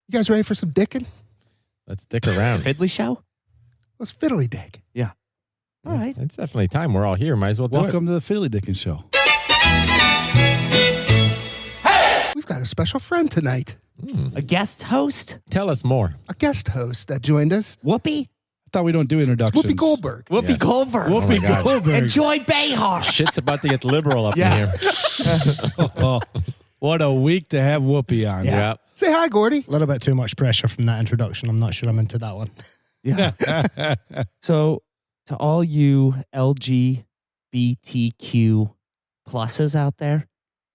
You guys ready for some dicking? Let's dick around. Fiddly show? Let's fiddly dick. Yeah. All right. It's definitely time. We're all here. Might as well do Welcome to the Fiddly Dickens Show. We've got a special friend tonight. A guest host? it. Tell us more. A guest host that joined us. Whoopee? I thought we don't do introductions. Whoopi Goldberg. Whoopi Yes. Goldberg. Oh my God. Goldberg. And Joy Behar. Shit's about to get liberal up in Yeah. here. Oh, what a week to have Whoopi on. Yeah. Say hi, Gordy. A little bit too much pressure from that introduction. I'm not sure I'm into that one. Yeah. So, to all you LGBTQ pluses out there,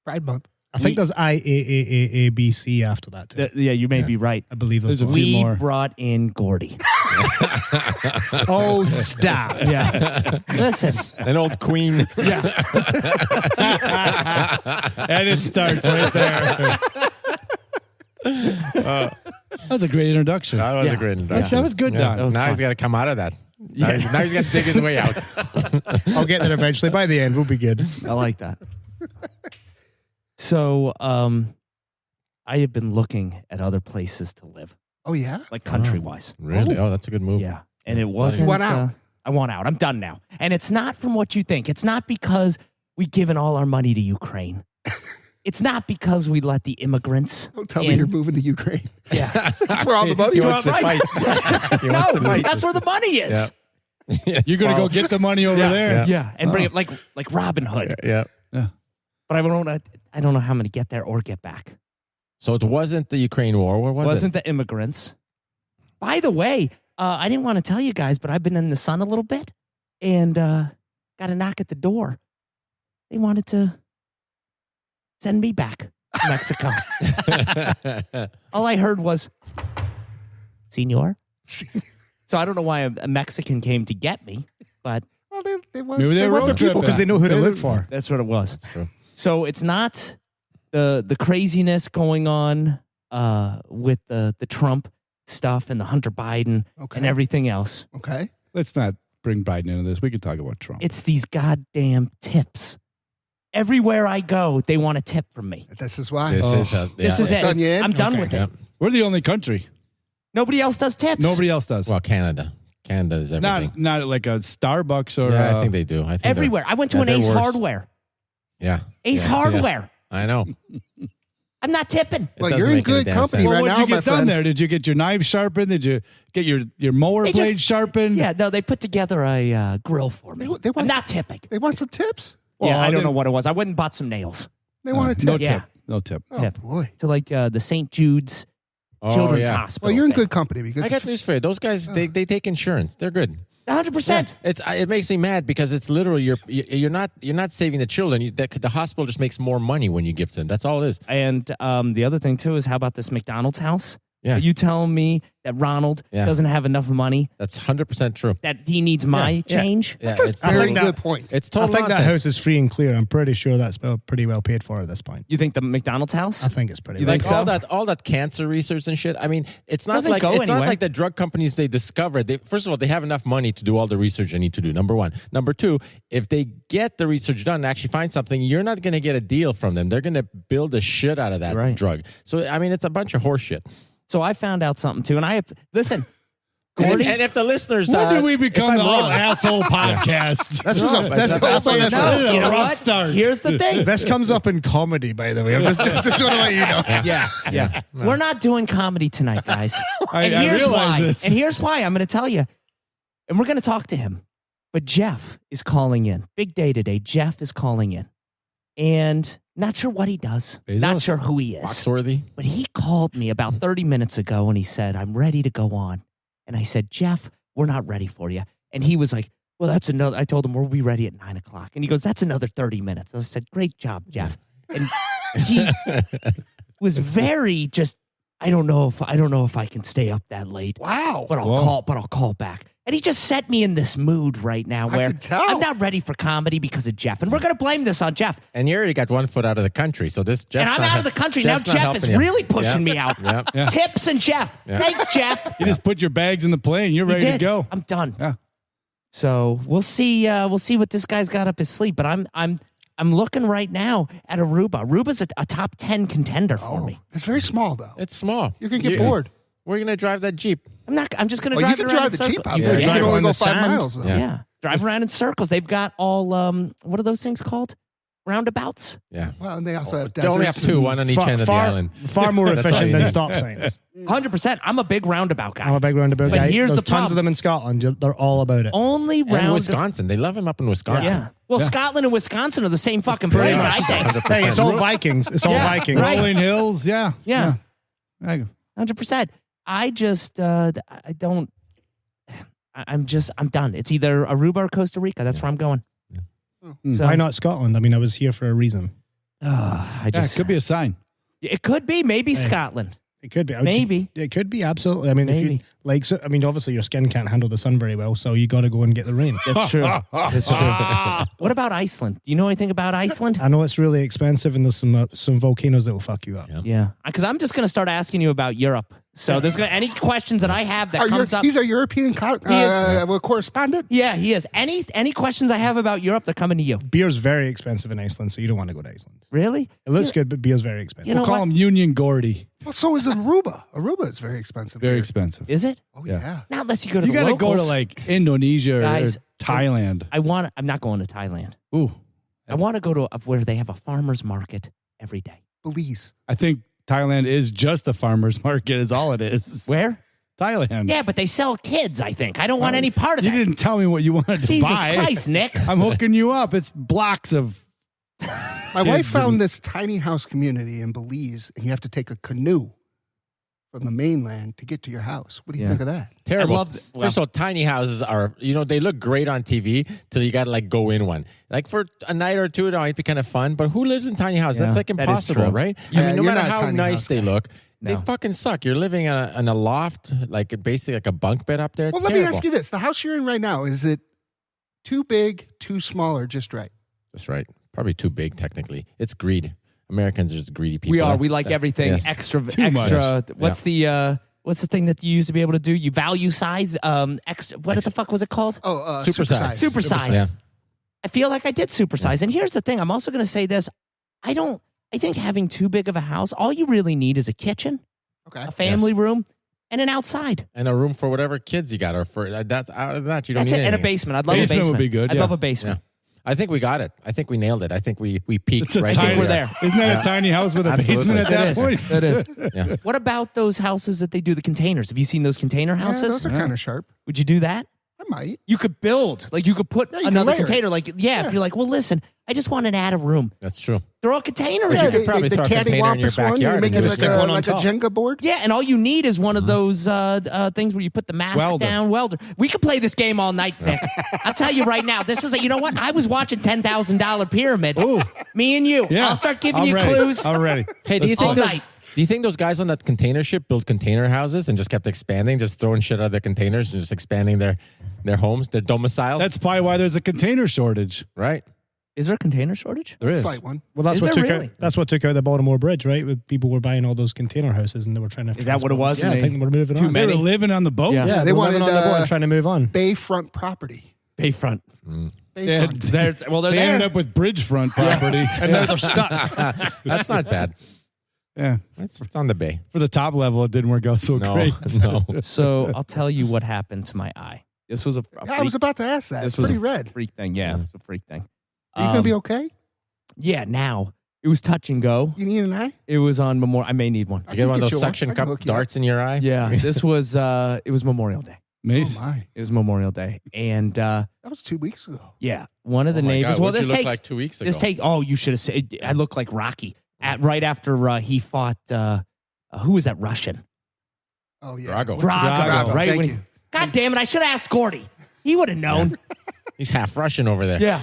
Pride Month. I think there's IAAAABC after that too. yeah, you may be right. I believe there's There's a one. few We more. brought in Gordy. Oh, stop. Yeah. Listen. An old queen. Yeah. And it starts right there. That was a great introduction. That was Yeah. a great introduction. That was good, Don. That was now fun. he's got to come out of that. Now he's got to dig his way out. I'll get there eventually. By the end, we'll be good. I like that. So, I have been looking at other places to live, Oh, yeah? like country-wise. Really? Oh, that's a good move. Yeah. And it wasn't. You want out. I want out. I'm done now. And it's not from what you think. It's not because we've given all our money to Ukraine. It's not because we let the immigrants. Don't tell me in. you're moving to Ukraine. Yeah. That's where all the money He is. wants to Right. fight. He No, wants to fight. that's where the money is. Yeah. You're going to go get the money over there? Yeah. And bring it like Robin Hood. Yeah. But I don't know how I'm going to get there or get back. So it wasn't the Ukraine war. What was Wasn't the immigrants. By the way, I didn't want to tell you guys, but I've been in the sun a little bit and got a knock at the door. They wanted to send me back to Mexico. it? All I heard was, Senor. So I don't know why a Mexican came to get me, but Well, they want, Maybe they they want road their people tripping. Because they know who to look for. that's what it was. true. So it's not the craziness going on with the Trump stuff and the Hunter Biden and everything else. Okay. Let's not bring Biden into this. We could talk about Trump. It's these goddamn tips. Everywhere I go, they want a tip from me. This is why. This is This is it. Done you in? I'm done Okay. with it. Yeah. We're the only country. Nobody else does tips. Nobody else does. Well, Canada. Canada is everything. Not like a Starbucks or Yeah, I think they do. I think Everywhere. I went to yeah, an they're Ace worse. Hardware. Yeah. Ace Yeah, Hardware. yeah. I know. I'm not tipping. It Well, doesn't you're in make any good damn company sense. Well, right what'd now, you get my done friend. there? Did you get your knives sharpened? Did you get your mower They just- blade sharpened? Yeah, no, they put together a grill for me. They I'm want not tipping. They want some tips. Well, Yeah, I don't they- know what it was. I went and bought some nails They want a tip. No Yeah. tip. No tip. Oh, tip. boy. to like the St. Jude's Oh, Children's yeah. Hospital. Well, you're in thing. good company because I got news for you. Those guys, they take insurance. They're good. 100%. It makes me mad because it's literally you're not saving the children. The hospital just makes more money when you give to them. That's all it is. And the other thing too is how about this McDonald's house? Yeah. Are you telling me that Ronald Yeah. doesn't have enough money That's 100% true. that he needs my Yeah. change? Yeah, That's it's a very think that- good point. it's I total think that nonsense. house is free and clear. I'm pretty sure that's pretty well paid for at this point. You think the McDonald's house? I think it's pretty You well think Like so? all that cancer research and shit. I mean, it's not Doesn't like go it's not anywhere. like the drug companies they discovered. First of all, they have enough money to do all the research they need to do. Number one. Number two, if they get the research done and actually find something, you're not going to get a deal from them. They're going to build the shit out of that Right. drug. So I mean, it's a bunch of horse shit. So I found out something too, and listen, And, Gordy. and if the listeners, When did we if become I'm the wrong- asshole podcast? This was that's no, you know rough what? start. Here's the thing. This comes up in comedy, by the way. I'm just want to let you know. Yeah. We're not doing comedy tonight, guys. I Here's realize why. this. And here's why. I'm going to tell you. And we're going to talk to him. But Jeff is calling in. Big day today. Jeff is calling in. And not sure what he does. Bezos? Not sure who he is. Foxworthy? But he called me about 30 minutes ago and he said, I'm ready to go on. And I said, Jeff, we're not ready for you. And he was like, well, that's another. I told him we'll be ready at 9 o'clock. And he goes, that's another 30 minutes. I said, great job, Jeff. And he was very just, I don't know if I can stay up that late. Wow. But I'll call back. And he just set me in this mood right now I where can tell. I'm not ready for comedy because of Jeff. And we're going to blame this on Jeff. And you already got one foot out of the country. So this Jeff. And I'm out of the country. Now Jeff is really pushing me out. Yep. Tips and Jeff. Yeah. Thanks, Jeff. You just put your bags in the plane. You're You ready to did. go. I'm done. Yeah. So we'll see what this guy's got up his sleeve. But I'm I'm looking right now at Aruba. Aruba's a top 10 contender for me. It's very small, though. It's small. You're going to get bored. We're going to drive that Jeep. I'm just going to Well, drive you it can around drive in the Jeep circles. out Yeah. there. You Drive can on only the go 5 sand. miles, though. Yeah. Drive around in circles. They've got all, what are those things called? Roundabouts? Yeah. Well, and they also have They only have deserts two, and- one on each end of the island. Far more That's all efficient you than need. stop signs. 100%. I'm a big roundabout guy. I'm a big roundabout But guy. here's There's the tons problem. of them in Scotland. They're all about it. Only And round. Wisconsin. They love him up in Wisconsin. Yeah. Well, Yeah. Scotland and Wisconsin are the same fucking place, Yeah. I think. 100%. Hey, it's all Vikings. It's all Yeah, Vikings. right. Rolling hills. Yeah. Yeah. Yeah. 100%. I just, I don't, I'm done. It's either Aruba or Costa Rica. That's where I'm going. So- Why not Scotland? I mean, I was here for a reason. I just, it could be a sign. it could be maybe Scotland. It could be. Maybe. It could be, absolutely. I mean, if you Maybe. like, so, I mean, obviously your skin can't handle the sun very well, so you got to go and get the rain. That's true. That's true. What about Iceland? Do you know anything about Iceland? I know it's really expensive and there's some volcanoes that will fuck you up. Yeah. Yeah. Because I'm just going to start asking you about Europe. So there's going to, any questions that I have that comes up. He's our European correspondent. Yeah, he is. Any questions I have about Europe, they're coming to you. Beer's very expensive in Iceland, so you don't want to go to Iceland. Really? It looks good, but beer's very expensive. You know We'll call what? him Union Gordy. Well, so is Aruba. Aruba is very expensive. Very here. expensive. Is it? Oh, yeah. Not unless you go to You the got to go to locals. like Indonesia Guys, or Thailand. I'm not going to Thailand. Ooh. I want to go to where they have a farmer's market every day. Belize. I think Thailand is just a farmer's market is all it is. Where? Thailand. Yeah, but they sell kids, I think. I don't want any part of You that. didn't tell me what you wanted to Jesus buy. Christ, Nick. I'm hooking you up. It's blocks of. My wife Kids found and- this tiny house community in Belize, and you have to take a canoe from the mainland to get to your house. What do you Yeah. think of that? Terrible. I love- well- First of all, tiny houses are, they look great on TV till you got to like go in one. Like for a night or two, it might be kind of fun, but who lives in tiny houses? Yeah, That's like that is impossible, true. right? Yeah, I mean, no you're matter not a how tiny nice house they guy. look, they No. fucking suck. You're living in a loft, like basically like a bunk bed up there. It's Well, let me terrible. ask you this. The house you're in right now, is it too big, too small, or just right? That's right. Probably too big, technically. It's greed. Americans are just greedy people. We are. We like everything Yes. extra. Too much. What's the thing that you used to be able to do? You value size. Extra. What the fuck was it called? Oh, Supersize. Supersize. Yeah. I feel like I did supersize. And here's the thing. I'm also going to say this. I think having too big of a house, all you really need is a kitchen, Okay. a family room, and an outside. And a room for whatever kids you got, or for that's out of that you don't That's need it. And a anything. basement. I'd love a Basement basement. would be good, I'd yeah. love a Yeah. basement. I think we got it. I think we nailed it. I think we peaked It's a right tiny, we're there. Isn't that a tiny house with a Absolutely. basement at that point? It is. Yeah. What about those houses that they do the containers? Have you seen those container Yeah, houses? those are kind of sharp. Would you do that? I might. You could build, like you could put Yeah, you can another layer it. container. Like, if you're like, well, listen, I just want to add a room. That's true. They're all containers. Yeah, you could probably the throw a container in your cattywampus one. You backyard make and it just like stick a, one on like a top. Jenga board. Yeah, and all you need is one of those things where you put the mask Welder. down. Welder. We could play this game all night, Nick. I'll tell you right now. This is you know what? I was watching $10,000 Pyramid. Ooh. Me and you. Yeah. I'll start giving I'm you ready. clues. I'm ready. Hey, do you all think those, night. do you think those guys on that container ship built container houses and just kept expanding, just throwing shit out of their containers and just expanding their homes, their domiciles? That's probably why there's a container shortage. right. Is there a container shortage? There is. Slight one. Well, that's Is what there took really? out. That's what took out the Baltimore Bridge, right? With people were buying all those container houses, and they were trying to. Is that what it was? Yeah, I And think they were moving too on. They many? were living on the boat. Yeah. Yeah, They they wanted wanted, on the boat and trying to move on. Bayfront property. Bayfront. Bayfront. They're They ended up with bridgefront property. And now they're stuck. That's not bad. Yeah. It's on the bay. For the top level, it didn't work out so No, great. no. So I'll tell you what happened to my eye. This was a Yeah, I was about to ask that. This It's was pretty a red. freak thing. Yeah, it's a freak thing. Are you going to be okay? Yeah, now. It was touch and go. You need an eye? It was on Memorial. I may need one. You get one of get those you suction I can cup hook you up. darts in your eye? Yeah, this was it was Memorial Day. Mace. Oh, my. It was Memorial Day. And That was 2 weeks ago. yeah, one of the Oh my neighbors. God, well, what'd this you look takes like 2 weeks ago. this take you should have said I look like Rocky. Right after he fought who was that Russian? Oh, yeah. Drago. Drago, right? Thank When you. God damn it, I should have asked Gordy. He would have known. He's half Russian over there. Yeah.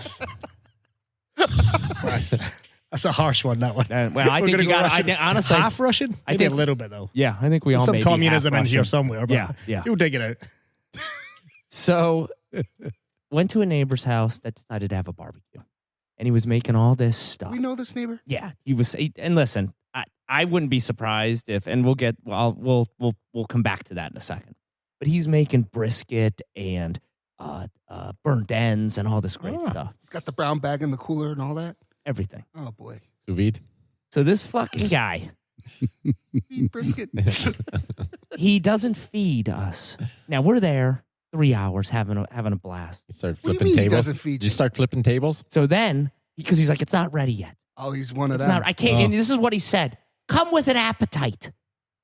That's a harsh one. That one. Well, I We're think gonna you go got I Russian. think honestly Half Russian? I Maybe think- a little bit though. yeah, I think we all Some may be communism half in here Russian. somewhere. But Yeah. you'll dig it out. So went to a neighbor's house that decided to have a barbecue. And he was making all this stuff. We know this neighbor? Yeah, he was. And listen, I wouldn't be surprised if, and we'll come back to that in a second. But he's making brisket and burnt ends and all this great stuff. He's got the brown bag in the cooler and all that. everything. Oh boy. Sous vide. So this fucking guy, Beef brisket. he doesn't feed us. Now we're there 3 hours having a blast. You start What do you flipping mean he tables. doesn't feed Did you you? start flipping tables? So then, because he's like, it's not ready yet. Oh, he's one of It's them. not. I came, and this is what he said: "Come with an appetite."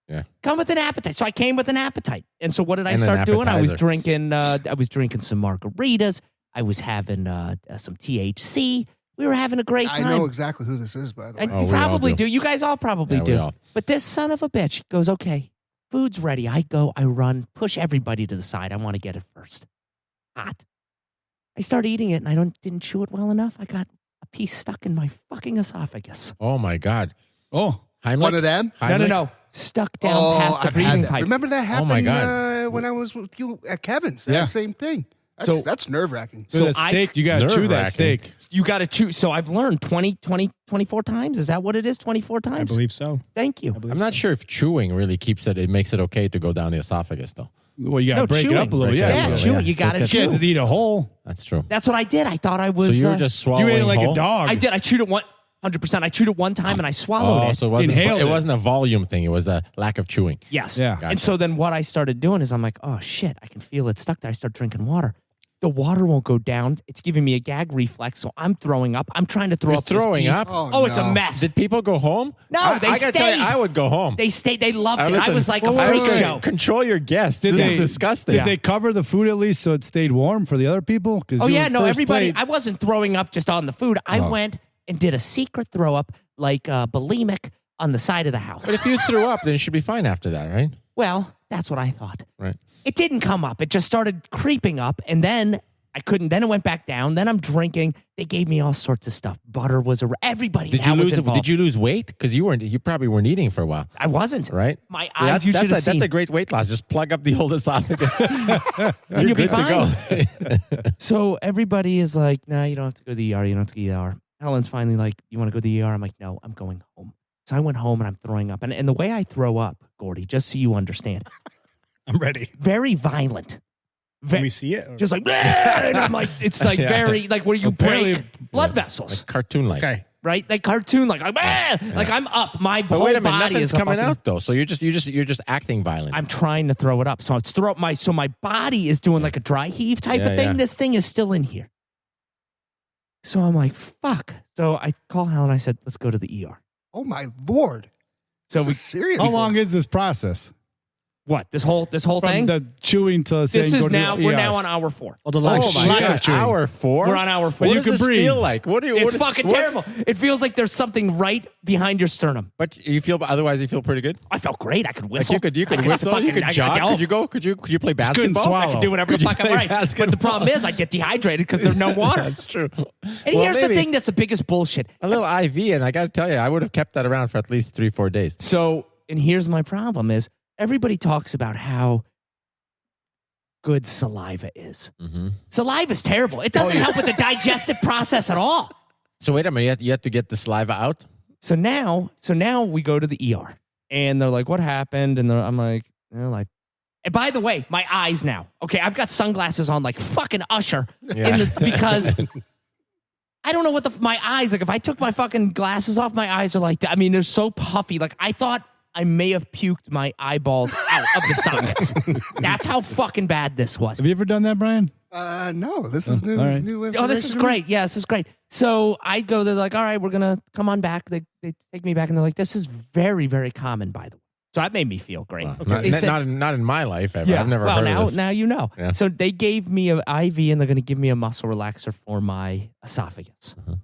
Yeah. Come with an appetite. So I came with an appetite, and so what did I And an start doing? I was appetizer. drinking. I was drinking some margaritas. I was having some THC. We were having a great I time. know exactly who this is, by the way. And Oh, you we all probably do. do. You guys all probably Yeah, we do. all. But this son of a bitch goes, okay, food's ready. I go, I run, push everybody to the side. I want to get it first. Hot. I start eating it, and I didn't chew it well enough. I got a piece stuck in my fucking esophagus. Oh my God. Oh, Heimlich? One of them? Heimlich? No. Stuck down past the I've had breathing that. pipe. Remember that happened my God. when I was with you at Kevin's? Yeah. That same thing. That's, So- that's nerve-wracking. So that steak, you got to chew that Nerve-wracking. steak. You got to chew. So I've learned 24 times. Is that what it is? 24 times? I believe so. Thank you. I'm not sure if chewing really keeps it. It makes it okay to go down the esophagus, though. Well, you got to No, break it up a little. Break it Yeah, up a Yeah, little, chew yeah. it. You So got to it gets- You chew. can't just eat a whole. That's true. That's what I did. I thought I was. So you were just swallowing You ate it like whole? a dog. I did. I chewed it 100%. I chewed it one time and I swallowed Oh, it. so it wasn't, Inhaled it it. wasn't a volume thing. It was a lack of chewing. Yes. Yeah. And so then what I started doing is I'm like, oh shit, I can feel it stuck there. I start drinking water. The water won't go down. It's giving me a gag reflex, so I'm throwing up. I'm trying to throw You're up. this throwing piece. up? Oh, it's a no. mess. Did people go home? No, I they gotta tell you, stayed. I would go home. They stayed. They loved it. Listen, I was like well, a wait, freak wait, show. Control your guests. Did This they- is disgusting. Did they cover the food at least so it stayed warm for the other people? 'Cause Oh you yeah, were no, first everybody. plate. I wasn't throwing up just on the food. I Oh. went and did a secret throw up, like bulimic, on the side of the house. But if you threw up, then it should be fine after that, right? Well, that's what I thought. Right. It didn't come up. It just started creeping up, and then I couldn't. Then it went back down. Then I'm drinking. They gave me all sorts of stuff. Butter was everybody. Did that you was lose? involved. Did you lose weight? Because you probably weren't eating for a while, I wasn't. right? My Yeah, eyes. that's, You that's, should have a, that's seen. a great weight loss. Just plug up the old esophagus. And you'll be good to fine. go. So everybody is like, "Nah, you don't have to go to the ER. You don't have to go to the ER." Helen's finally like, "You want to go to the ER?" I'm like, "No, I'm going home." So I went home and I'm throwing up, and the way I throw up, Gordy, just so you understand, I'm ready. very violent. Can we see it? Just like, "Bleh," and I'm like, it's like Yeah. very like where you Apparently- break blood vessels, Like cartoon-like. Okay. right? Like cartoon, like "Bleh," like I'm up. My But whole wait a minute, body nothing's is coming up. out though. So you're just acting violent. I'm trying to throw it up, so it's throw up my body is doing like a dry heave type Yeah, of thing. yeah. This thing is still in here. So I'm like, fuck. So I call Helen. I said, let's go to the ER. Oh my Lord. So This we is serious. How long is this process? what this whole From thing? the chewing to saying This go is to the now we're ER. now on hour 4. Oh, the oh lack my of God, chewing. hour 4. We're on hour 4. What you does can this breathe. feel like? What do you? It's what, fucking what's- terrible. It feels like there's something right behind your sternum. But you feel otherwise you feel pretty good. I felt great. I could Like whistle. you could I whistle. You fucking- could I- jog. I- Could you go? Could you play Just couldn't basketball? swallow. I could do whatever the Could you fuck I play like. But the basketball? problem is I get dehydrated because there's no water. That's true. And Well, here's the maybe thing that's the biggest bullshit. a little IV, and I got to tell you, I would have kept that around for at least 3-4 days. So, and here's my problem is everybody talks about how good saliva is. Mm-hmm. Saliva's terrible. It doesn't help with the digestive process at all. So wait a minute, you have to get the saliva out. So now we go to the ER and they're like, what happened? And I'm like, and by the way, my eyes now. Okay, I've got sunglasses on like fucking Usher Yeah. because I don't know what my eyes, like if I took my fucking glasses off, my eyes are like that. I mean, they're so puffy. Like I thought I may have puked my eyeballs out of the sockets. That's how fucking bad this was. Have you ever done that, Brian? No, this is new. all right. New Oh, this is information to me. great. Yeah, this is great. So I go, they're like, all right, we're going to come on back. They take me back and they're like, this is very, very common, by the way. So that made me feel great. They said- Not in my life ever. I've never well, heard now, of this. now you know. Yeah. So they gave me an IV and they're going to give me a muscle relaxer for my esophagus. Uh-huh.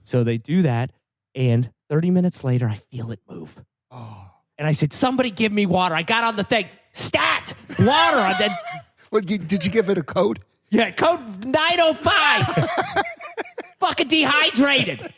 So they do that. And 30 minutes later, I feel it move. Oh. And I said, somebody give me water. I got on the thing. Stat! Water. And then, Well, did you give it a code? yeah, code 905. Fucking dehydrated.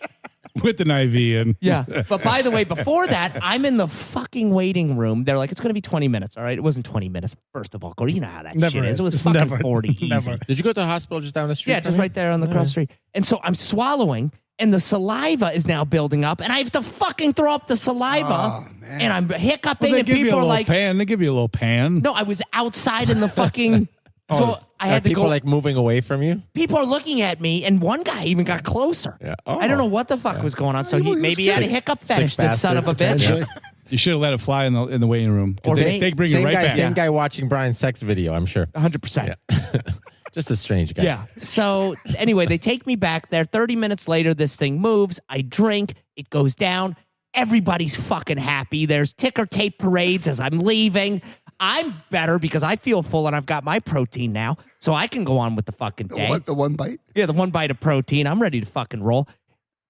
With an IV in. Yeah. But by the way, before that, I'm in the fucking waiting room. They're like, it's going to be 20 minutes. All right. It wasn't 20 minutes. First of all, Corey, you know how that Never shit is. is. It was It's fucking never- 40 easy. never. Did you go to the hospital just down the street? Yeah, from just me? right there on the cross street. And so I'm swallowing, and the saliva is now building up, and I have to fucking throw up the saliva, Oh, man. and I'm hiccuping, Well, they and give you a people are little like, pan. They give you a little pan. no, I was outside in the fucking So I had to people go. like moving away from you. People are looking at me, and one guy even got closer. Yeah. I don't know what the fuck was going on. So Well, he he was maybe he had a sick- hiccup fetish. This son of a bitch. Potentially. You should have let it fly in the waiting room. 'Cause Or they bring Same it right guy, back. same guy watching Brian's sex video. I'm sure. 100%. Just a strange guy. Yeah. So anyway, they take me back there. 30 minutes later, this thing moves. I drink. It goes down. Everybody's fucking happy. There's ticker tape parades as I'm leaving. I'm better because I feel full and I've got my protein now, so I can go on with the fucking day. The one bite? Yeah, the one bite of protein. I'm ready to fucking roll.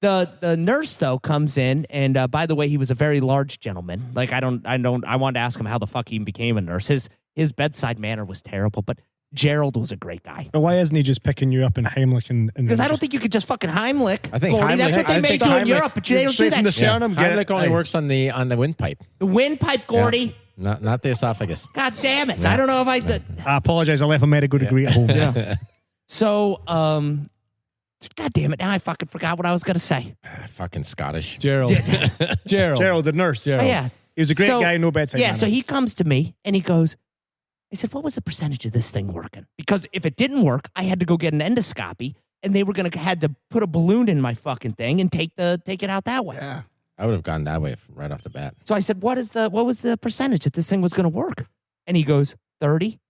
The nurse though comes in, and by the way, he was a very large gentleman. Like I wanted to ask him how the fuck he even became a nurse. His bedside manner was terrible, but Gerald was a great guy. But why isn't he just picking you up in Heimlich and Because I don't think you could just fucking Heimlich. I think Gordy, that's Heimlich- what they I may think do in Heimlich- Europe, but they don't do straight from that the shit. sternum, get Heimlich it. only works on the windpipe, The windpipe, Gordy. not the esophagus. God damn it. I don't know if I did. I apologize. I left a medical degree at home. So, God damn it. Now I fucking forgot what I was going to say. Fucking Scottish. Gerald. Gerald. Gerald, the nurse. Gerald. Oh, yeah. He was a great So- guy, no bedside Yeah, manner. so he comes to me and he goes, I said, what was the percentage of this thing working? Because if it didn't work, I had to go get an endoscopy and they were going to had to put a balloon in my fucking thing and take it out that way. Yeah. I would have gone that way right off the bat. So I said, what was the percentage that this thing was going to work? And he goes, 30.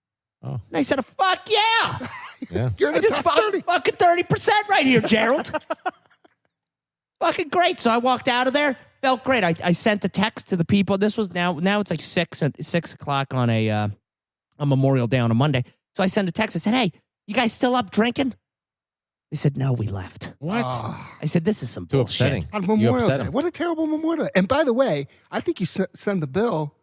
Oh. And I said, fuck yeah. Yeah. You're in I the just top 30. fucking 30% right here, Gerald. Fucking great. So I walked out of there. Felt great. I sent a text to the people. This was now it's like 6 o'clock on a Memorial Day on a Monday. So I sent a text. I said, hey, you guys still up drinking? They said, no, we left. What? I said, this is some Too bullshit. upsetting. On You Memorial upset Day. him. What a terrible Memorial Day. And by the way, I think you send the bill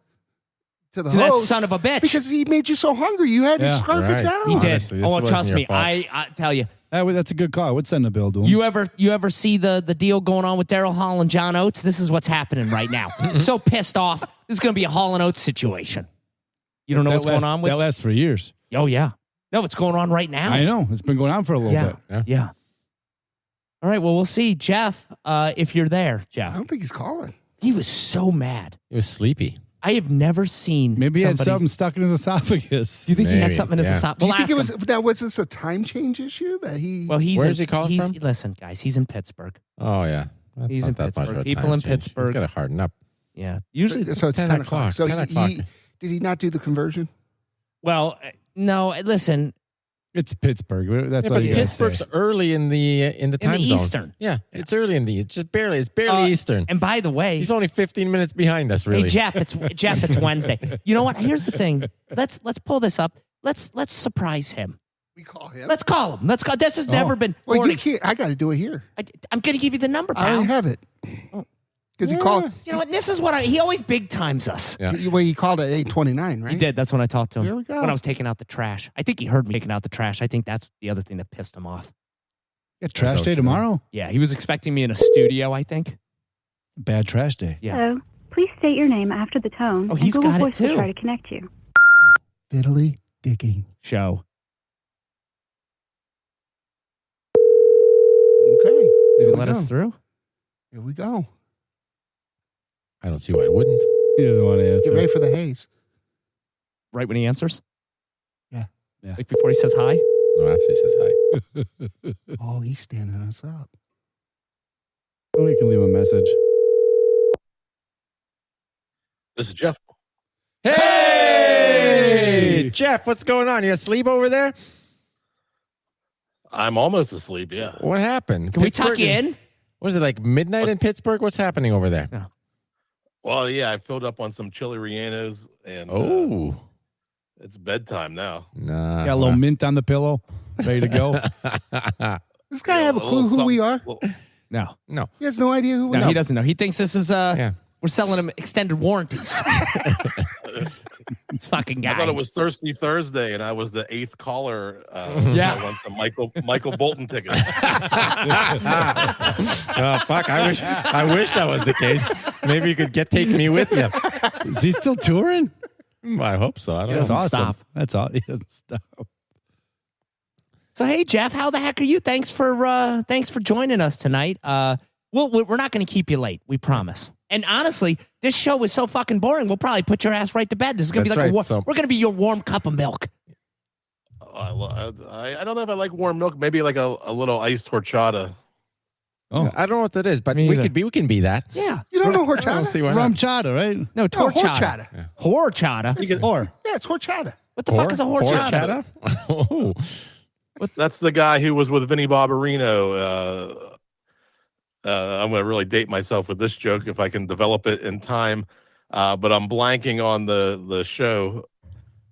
to the To that host son of a bitch. because he made you so hungry. You had to Yeah. scarf Right. it down. He did. Honestly, this Oh, wasn't trust your me. fault. I tell you. That's a good call. I would send a bill to him. You ever see the deal going on with Daryl Hall and John Oates? This is what's happening right now. So pissed off. This is going to be a Hall and Oates situation. You don't know what's going on with? That lasts for years. Oh yeah. No, it's going on right now. I know. It's been going on for a little Yeah. bit. Yeah. All right. Well, we'll see, Jeff. If you're there, I Jeff. don't think he's calling. He was so mad. It was sleepy. I have never seen. Maybe he had somebody- something stuck in his esophagus. Do you think he had Maybe, something in his yeah. esophagus? Do you Well, think it ask was him. now? Was this a time change issue that he? Well, he's Where in, is he calling he's, from? Listen, guys, he's in Pittsburgh. Oh, yeah. That's He's not in that much Pittsburgh. of a People time in change. Pittsburgh. He's got to harden up. Yeah. Usually. so it's 10 o'clock. So 10 o'clock. did he not do the conversion? Well, no. Listen. It's Pittsburgh. That's Yeah, all but you gotta Pittsburgh's say. early in the time zone. Eastern. Yeah, it's early it's just barely. It's barely Eastern. And by the way, He's only 15 minutes behind us, really. hey Jeff, it's Wednesday. You know what? Here's the thing. Let's pull this up. Let's surprise him. We call him. Let's call him. Let's call. This has never been. Well, Gordy, you can't. I got to do it here. I'm going to give you the number, I pal. already have it. Because he called. You know what? This is what he always big times us. Yeah. Well, he called at 8:29, right? He did. That's when I talked to him. There we go. When I was taking out the trash. I think he heard me taking out the trash. I think that's the other thing that pissed him off. Yeah, trash That's day okay. tomorrow. Yeah, he was expecting me in a studio, I think. Bad trash day. Yeah. Hello. Please state your name after the tone. Oh, he's and Google got it Voice will too. try to connect you. Fiddly digging. Show. Okay. Did he Here we let go. us through? Here we go. I don't see why it wouldn't. He doesn't want to Get answer. ready for the haze. Right when he answers? Yeah. Yeah. Like before he says hi? No, after he says hi. Oh, he's standing us up. Oh, you can leave a message. This is Jeff. Hey, Jeff, what's going on? You asleep over there? I'm almost asleep. Yeah. What happened? Can we tuck Pittsburgh you is- in? Was it like midnight in Pittsburgh? What's happening over there? Well, yeah, I filled up on some chili rellenos, and Oh, it's bedtime now. nah. Got a little mint on the pillow, ready to go. This guy have a clue who we are? No. No. He has no idea who we No, are. he doesn't know. He thinks this is Yeah. we're selling him extended warranties. This fucking guy. I thought it was Thirsty Thursday, and I was the 8th caller. Yeah. I won some Michael Bolton tickets. Oh fuck! I wish that was the case. Maybe you could take me with you. Is he still touring? I hope so. I don't That's know. awesome. stop. That's all. He doesn't stop. So hey Jeff, how the heck are you? Thanks for joining us tonight. We're not going to keep you late. We promise. And honestly, this show is so fucking boring. We'll probably put your ass right to bed. This is going to be That's like right, so- we're going to be your warm cup of milk. I don't know if I like warm milk. Maybe like a little iced horchata. Oh. I don't know what that is, but Me we either. can be that. Yeah. You don't know I don't horchata? see why Rum not. chata, right? No, No, torchata. horchata. Horchata. Or Yeah, it's horchata. What the fuck is a horchata? Oh. That's the guy who was with Vinnie Barbarino. I'm going to really date myself with this joke if I can develop it in time. But I'm blanking on the show.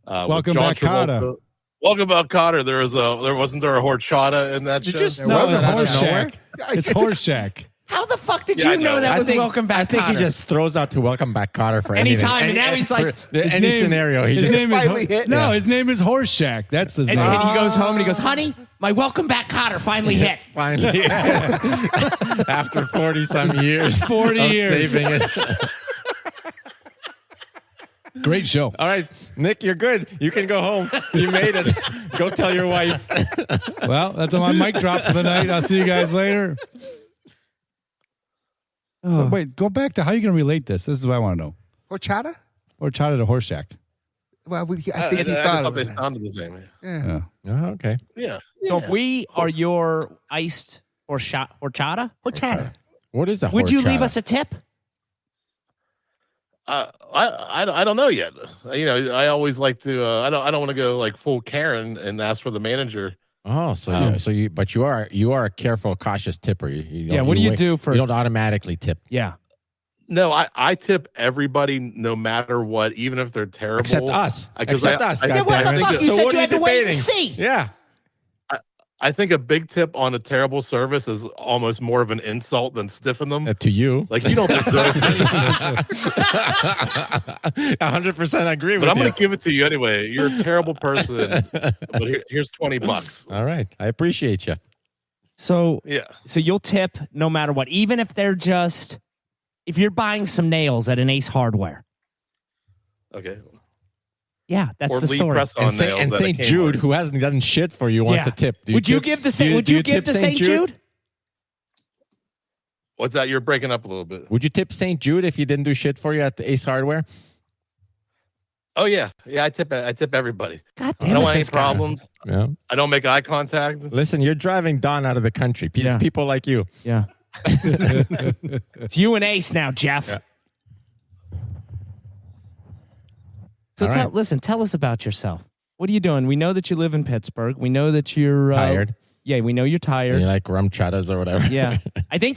With Welcome John Back, Kotter. Travolta. Welcome back, Cotter. There wasn't there a horchata in that show? There was it's a Horse horchata. Shack. It's Horse Shack. How the fuck did Yeah, I you know know. that I was think, Welcome Back I think Kotter? he just throws out to welcome back Cotter for Anytime, anything. and now he's like, for any scenario. He His just, name is finally hit. no. Yeah. His name is Horse Shack. That's his and, name. and he goes home and he goes, honey, my Welcome Back Kotter finally hit. finally, after 40 some years, 40 of years. saving it. Great show. All right, Nick, you're good. You can go home. You made it. Go tell your wife. Well, that's my mic drop for the night. I'll see you guys later. Oh. Wait, go back to how you going to relate this. This is what I want to know. Horchata? Or chata to Horse Shack. Well, I I think he just thought it thought they was that. sounded the same. Yeah. Yeah. Oh, okay. Yeah. So if we are your iced horchata, Horchata. What is a would you leave horchata? us a tip? I don't know yet. I always like to. I don't want to go like full Karen and ask for the manager. Oh, but you are a careful, cautious tipper. Yeah, what do you do for- You don't automatically tip, Yeah. No, I tip everybody no matter what, even if they're terrible. except us. Because Except us. I- Yeah, what the goddammit. fuck? You So said what you are had to wait and debating? see. Yeah. I think a big tip on a terrible service is almost more of an insult than stiffing them. To you. Like you don't deserve this, 100% agree with but I'm you. going to give it to you anyway. You're a terrible person, but here's $20. All right. I appreciate you. So Yeah. you'll tip no matter what, even if they're just, if you're buying some nails at an Ace Hardware. Okay. Yeah, that's Or the Lee story. Press-On And nails at a St. Kmart. Jude, who hasn't done shit for you, wants Yeah. a tip. Would you tip- give the do you- Would do you give tip the St. Jude? What's that? You're breaking up a little bit. Would you tip St. Jude if he didn't do shit for you at the Ace Hardware? Oh yeah. I tip everybody. God I damn don't it, want any this guy. problems. Yeah. I don't make eye contact. Listen, you're driving Don out of the country. It's Yeah. people like you. Yeah. It's you and Ace now, Jeff. Yeah. So All right. listen, tell us about yourself. What are you doing? We know that you live in Pittsburgh. We know that you're Tired. Yeah, we know you're And tired. you like rum chatas or whatever. Yeah.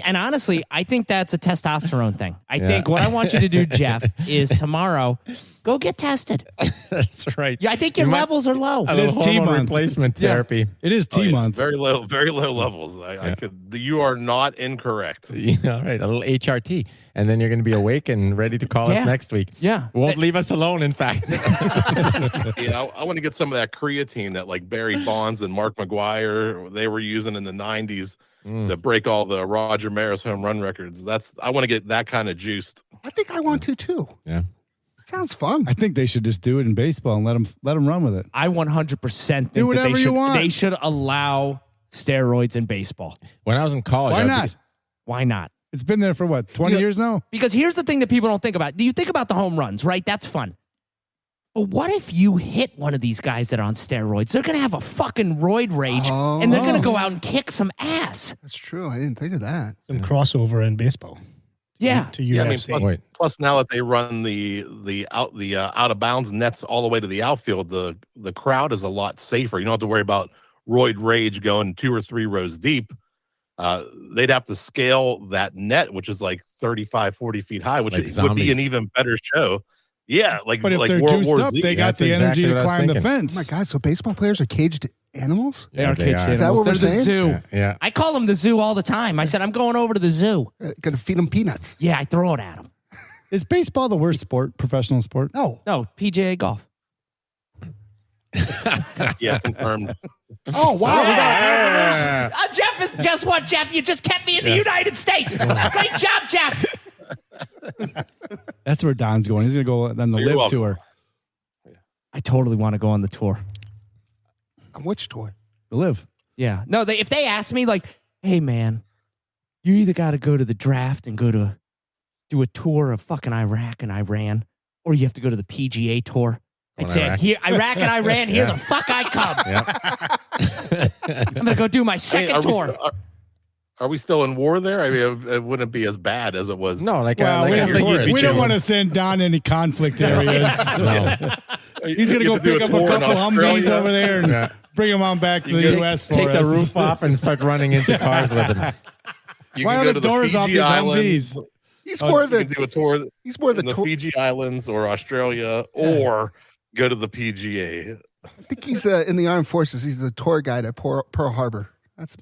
Honestly, I think that's a testosterone thing. I Yeah. think what I want you to do, Jeff, is tomorrow go get tested. That's right. Yeah, I think your You might- levels are low. A It little is T hormone month. replacement Yeah. therapy. It is Oh, T yeah, month. very low levels. I could. You are not incorrect. Yeah, all right. A little HRT. And then you're going to be awake and ready to call Yeah. us next week. Yeah. Won't leave us alone, in fact. I want to get some of that creatine that like Barry Bonds and Mark McGuire they were using in the '90s to break all the Roger Maris home run records. I want to get that kind of juiced. I think I want to too. Yeah. Sounds fun. I think they should just do it in baseball and let them run with it. I 100% think Do that whatever you want. they should allow steroids in baseball. When I was in college, Why I would not? Why not? It's been there for what, 20 years now? Because here's the thing that people don't think about. Do you think about the home runs, right? That's fun. But what if you hit one of these guys that are on steroids? They're going to have a fucking roid rage, and they're going to go out and kick some ass. That's true. I didn't think of that. Some crossover in baseball Yeah. to Yeah, I mean, UFC. Wait. plus now that they run the out of bounds nets all the way to the outfield, the crowd is a lot safer. You don't have to worry about roid rage going 2 or 3 rows deep. They'd have to scale that net, which is like 35, 40 feet high, which Like would be zombies. an even better show. Yeah, like But if like they're World juiced War up, Z. they got That's the exactly energy to what I was climb the thinking. fence. Oh my God! So baseball players are caged animals? They are they caged are. animals. Is that what They're we're the saying? zoo. Yeah. I call them the zoo all the time. I said, I'm going over to the zoo. Gonna feed them peanuts? Yeah, I throw it at them. Is baseball the worst sport, professional sport? No. No, PGA golf. Yeah, confirmed. Oh wow! We got Guess what, Jeff? You just kept me in the United States. Great job, Jeff. That's where Don's going. He's going to go on the You're live welcome. tour. I totally want to go on the tour. on which tour? The live. Yeah. No, if they ask me, like, hey, man, you either got to go to the draft and do a tour of fucking Iraq and Iran, or you have to go to the PGA tour when It's Iraq. here, Iraq and Iran. Here Yeah. the fuck I come. Yeah. I'm gonna go do my second tour. Are we still in war there? I mean, it wouldn't be as bad as it was. No, like Well, a we don't tourist. want to send Don any conflict areas. No. He's gonna go pick up a couple Humvees over there and bring them on back to the U.S. for Take us. the roof off and start running into cars with them. You Why can are go the to doors off Fiji these Islands. Humvees? He's You more can the do a tour he's more the in the tour. Fiji Islands or Australia, or go to the PGA. I think he's in the armed forces. He's the tour guide at Pearl Harbor.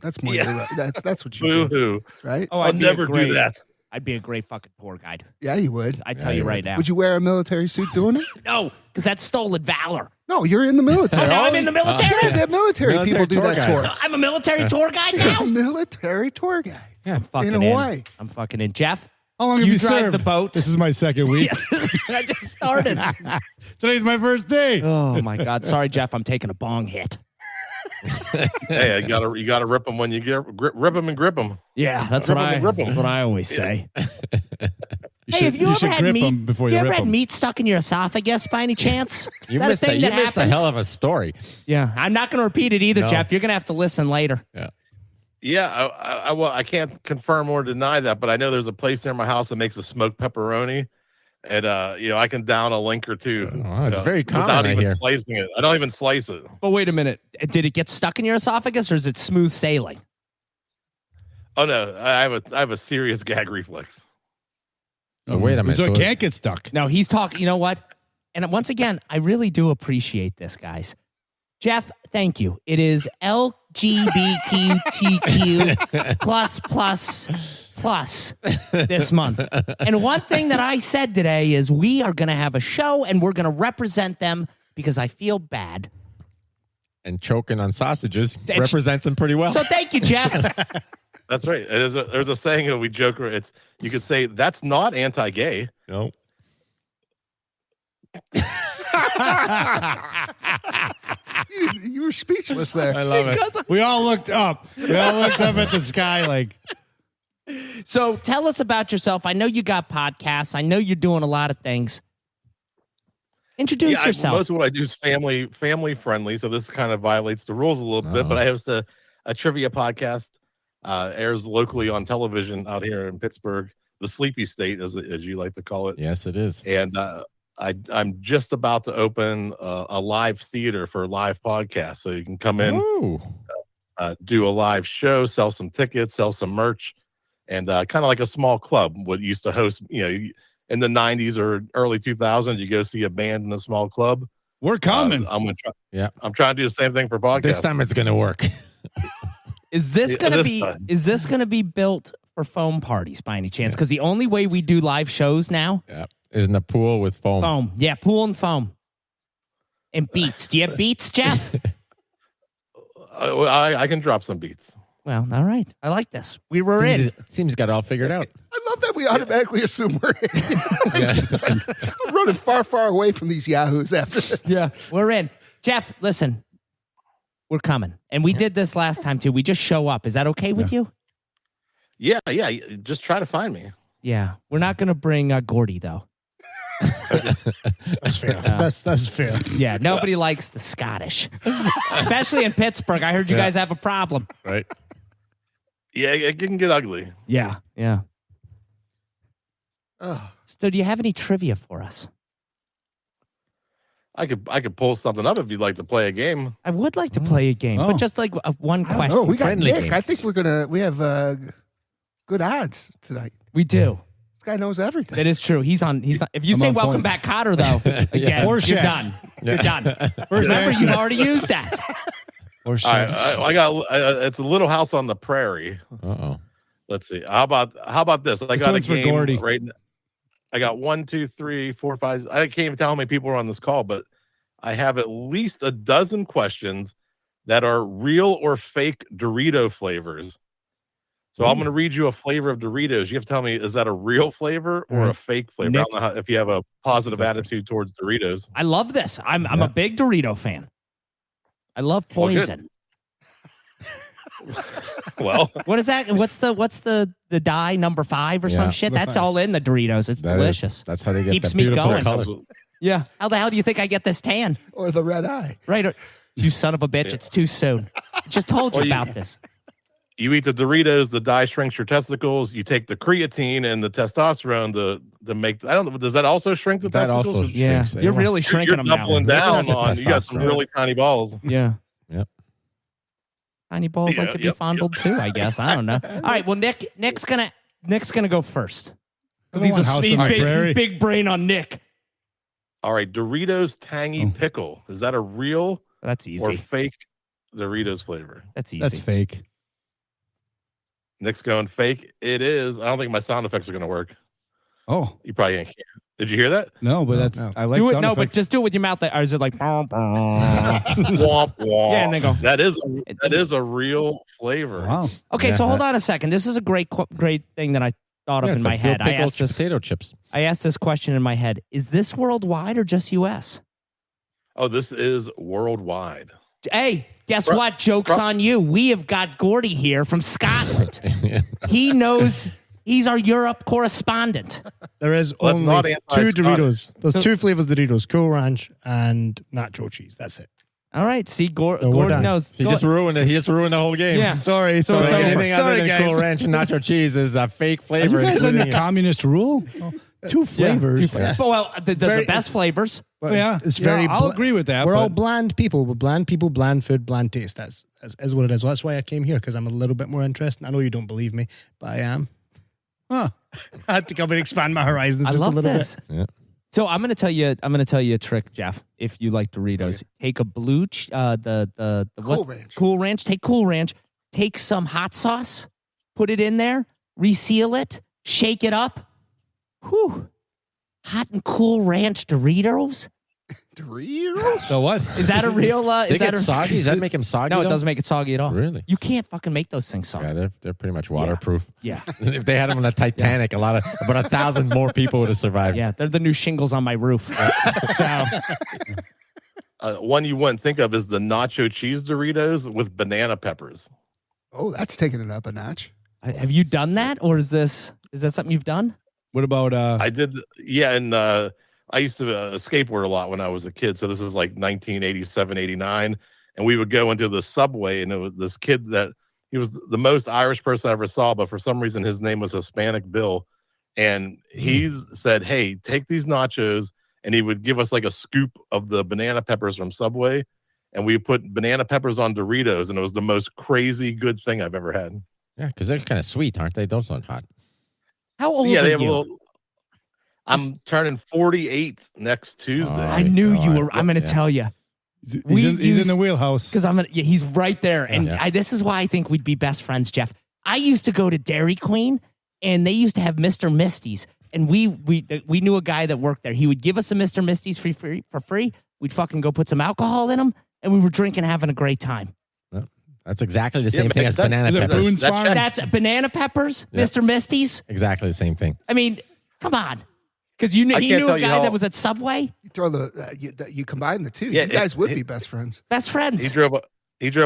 That's more. Yeah. That's what you Boo do, hoo! right? Oh, I'll never do that. I'd be a great fucking tour guide. Yeah, you would. I tell you right now. Would you wear a military suit doing it? No, because that's stolen valor. No, you're in the military. Oh, now I'm in the military. Yeah, the military people do tour that guide. tour. I'm a military tour guide You're now. a military tour guide. Yeah. I'm fucking In Hawaii. in. I'm fucking in. Jeff, How long have you you drive served? the boat. This is my second week. I just started. Today's my first day. Oh my God. Sorry, Jeff. I'm taking a bong hit. Hey, you gotta rip them when you rip them and grip them. Yeah, that's Rip what 'em I. and grip 'em. That's what I always say. You Have you ever should had grip meat? them before you you ever rip had them. meat stuck in your esophagus by any chance? Is You that a missed thing you that missed a happens? hell of a story. Yeah, I'm not going to repeat it either, No. Jeff. You're going to have to listen later. Yeah, I can't confirm or deny that, but I know there's a place near my house that makes a smoked pepperoni, and I can down a link or two. Oh, it's very common, without I even hear. slicing it. I don't even slice it. But wait a minute. Did it get stuck in your esophagus or is it smooth sailing? Oh no, I have a serious gag reflex. So wait a minute. So it So can't get stuck. No, he's talking. You know what? And once again, I really do appreciate this, guys. Jeff, thank you. It is LGBTQ plus this month. And one thing that I said today is we are going to have a show and we're going to represent them because I feel bad. and choking on sausages And- represents them pretty well. So thank you, Jeff. That's right. There's a saying that we joke. You could say that's not anti-gay. no. You were speechless there. I love it. We all looked up. We all looked up at the sky like, So tell us about yourself. I know you got podcasts. I know you're doing a lot of things. Introduce yourself. Most of what I do is family friendly, so this kind of violates the rules a little bit. But I host a trivia podcast. Airs locally on television out here in Pittsburgh, the Sleepy State, as you like to call it. Yes, it is. And I'm just about to open a live theater for live podcasts, so you can come in, Ooh. do a live show, sell some tickets, sell some merch, and kind of like a small club. What used to host, in the 90s or early 2000s, you go see a band in a small club. we're coming. I'm gonna try. Yeah. I'm trying to do the same thing for podcasts. This time it's going to work. Is this Yeah, gonna this be? time. Is this gonna be built for foam parties by any chance? Because the only way we do live shows now, Yeah. Is in a pool with foam. foam. Yeah, pool and foam. And beats. Do you have beats, Jeff? I can drop some beats. Well, all right. I like this. We were in. Seems got it all figured out. I love that we automatically assume we're in. Yeah. I'm running far, far away from these yahoos after this. Yeah, we're in. Jeff, listen, we're coming, and we did this last time too. We just show up. Is that okay with you? Yeah. Just try to find me. Yeah, we're not gonna bring Gordy though. That's fair. That's fair. Yeah, nobody likes the Scottish, especially in Pittsburgh. I heard you guys have a problem. Right. Yeah, it can get ugly. Yeah. Oh, So, do you have any trivia for us? I could pull something up if you'd like to play a game. I would like to play a game, but Oh. just like one I don't question. know. We got Friendly Nick. game. I think we have good odds tonight. We do. This guy knows everything. That is true. He's on. If you I'm say on "Welcome point. back, Cotter," though, again, Or you're Shaq. done. You're done. First Remember, answer. you've already used that. Or All right, I got it's a Little House on the Prairie. Uh-oh. Let's see. How about this? I This got a one's for game Gordy. right now. I got 1, 2, 3, 4, 5. I can't even tell how many people are on this call, but I have at least a dozen questions that are real or fake Dorito flavors. So I'm going to read you a flavor of Doritos. You have to tell me, is that a real flavor or a fake flavor? I don't know if you have a positive attitude towards Doritos. I love this. I'm a big Dorito fan. I love Well, good. poison. Well, What is that? What's the dye number 5 or Yeah, some shit? number That's 5. all in the Doritos. It's That is- delicious. that's how they get Keeps the me beautiful going. color. Yeah. How the hell do you think I get this tan? Or the red eye. Right. You son of a bitch. It's too soon. Just told you about this. You eat the Doritos, the dye shrinks your testicles. You take the creatine and the testosterone to make. I don't know. Does that also shrink the That testicles? also Yeah. shrinks. You're really shrinking You're them doubling now. down on. You got some testosterone. really tiny balls. Yeah. Yep. Tiny balls like to be fondled too, I guess. I don't know. All right. Well, Nick's gonna go first. Because he's House a on the Prairie. big brain on Nick. All right, Doritos tangy pickle. Is that a real That's or easy. fake Doritos flavor? That's easy. That's fake. Nick's going fake. It is. I don't think my sound effects are going to work. Oh You probably can't. Did you hear that? no, but that's I like. do it. sound No, but effects. just do it with your mouth. Or is it like? Womp womp. Yeah, and then go. That is a real flavor. Wow. Okay, Yeah. so hold on a second. This is a great thing that I thought of in my head. I asked this potato chips. question in my head. Is this worldwide or just U.S.? Oh, this is worldwide. Hey, guess what? Joke's on you. We have got Gordy here from Scotland. He knows. He's our Europe correspondent. There is Well, that's not only two anti-Scottish. Doritos. There's two flavors of Doritos: Cool Ranch and nacho cheese. That's it. All right. See, we're Gordon done. knows. He just ruined it. He just ruined the whole game. Yeah. Sorry. So it's over. anything other Sorry, than guys. Cool Ranch and nacho cheese is a fake Are flavor. you guys including under it. communist rule? Two flavors. Well, the best flavors. But Yeah, it's very. I'll agree with that. We're all but- bland people. We're bland people, bland food, bland taste. That's what it is. Well, that's why I came here, because I'm a little bit more interested. I know you don't believe me, but I am. Huh. I had to come and expand my horizons I just love a little this. bit. Yeah. So I'm gonna tell you a trick, Jeff. If you like Doritos, take a blue the Cool Ranch. Cool Ranch. Take Cool Ranch. Take some hot sauce. Put it in there. Reseal it. Shake it up. Whew. Hot and Cool Ranch Doritos. Doritos? So what? Is that a real? They Is that get a soggy? Does that make them soggy? No, it though? doesn't make it soggy at all. Really? You can't fucking make those things soggy. Yeah, they're pretty much waterproof. Yeah. If they had them on the Titanic, about 1,000 more people would have survived. Yeah, they're the new shingles on my roof. So One you wouldn't think of is the nacho cheese Doritos with banana peppers. Oh, that's taking it up a notch. have you done that, or is that something you've done? What about I did, yeah, and I used to skateboard a lot when I was a kid. So this is like 1987, 89. And we would go into the subway, and it was this kid that he was the most Irish person I ever saw, but for some reason his name was Hispanic Bill. And he said, hey, take these nachos, and he would give us like a scoop of the banana peppers from Subway. And we put banana peppers on Doritos, and it was the most crazy good thing I've ever had. Yeah, because they're kind of sweet, aren't they? Those aren't hot. How old Yeah, are they have you? a little. I'm turning 48 next Tuesday. Oh, I knew you God. were. I'm going to Yeah. tell you. he's in the wheelhouse? Because he's right there, and Yeah. this is why I think we'd be best friends, Jeff. I used to go to Dairy Queen, and they used to have Mr. Misty's, and we knew a guy that worked there. He would give us a Mr. Misty's for free. We'd fucking go put some alcohol in them, and we were drinking, having a great time. That's exactly the Yeah, same thing makes as sense. banana Is it peppers. Boone's That's- Farm? That's banana peppers, Yeah. Mr. Misty's. Exactly the same thing. I mean, come on, because he can't knew tell a you guy how- that was at Subway. You throw you combine the two. Yeah, you guys would it- be best friends. Best friends. He drove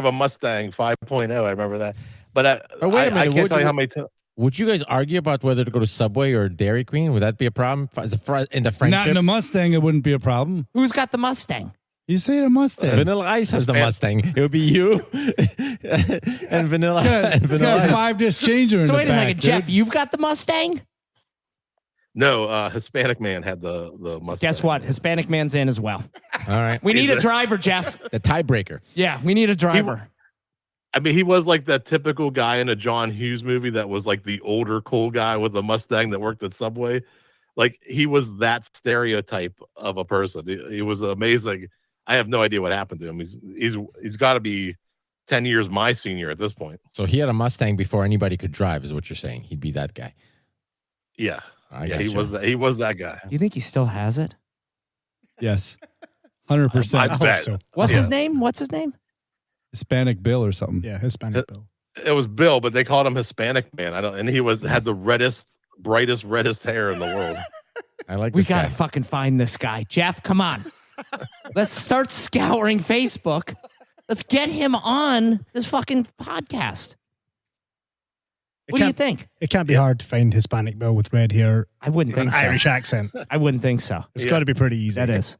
a Mustang 5.0. I remember that. But Oh, wait a I minute, can't would tell you you- how many times. Would you guys argue about whether to go to Subway or Dairy Queen? Would that be a problem in the Not friendship? in a Mustang, it wouldn't be a problem. Who's got the Mustang? You say a Mustang. Vanilla Ice has the Mustang. It would be you and Vanilla and It's Vanilla got a Ice. 5-disc changer in So the wait a back, second, dude. Jeff. You've got the Mustang. No, Hispanic man had the Mustang. Guess what? Hispanic man's in as well. All right. We need a it? driver, Jeff. The tiebreaker. Yeah, we need a driver. I mean, he was like that typical guy in a John Hughes movie that was like the older cool guy with a Mustang that worked at Subway. Like he was that stereotype of a person. He was amazing. I have no idea what happened to him. He's got to be 10 years my senior at this point. So he had a Mustang before anybody could drive, is what you're saying. He'd be that guy. Yeah, I yeah, he gotcha. was that guy. You think he still has it? Yes. 100%. I bet. so. What's Yeah. his name? What's his name? Hispanic Bill or something. Yeah, Hispanic Bill. It was Bill, but they called him Hispanic man. And he had the brightest hair in the world. I like We this gotta guy. fucking find this guy. Jeff, come on. Let's start scouring Facebook. Let's get him on this fucking podcast. What do you think? It can't be hard to find Hispanic Bill with red hair I wouldn't and an think so. Irish accent. I wouldn't think so. It's got to be pretty easy. That is.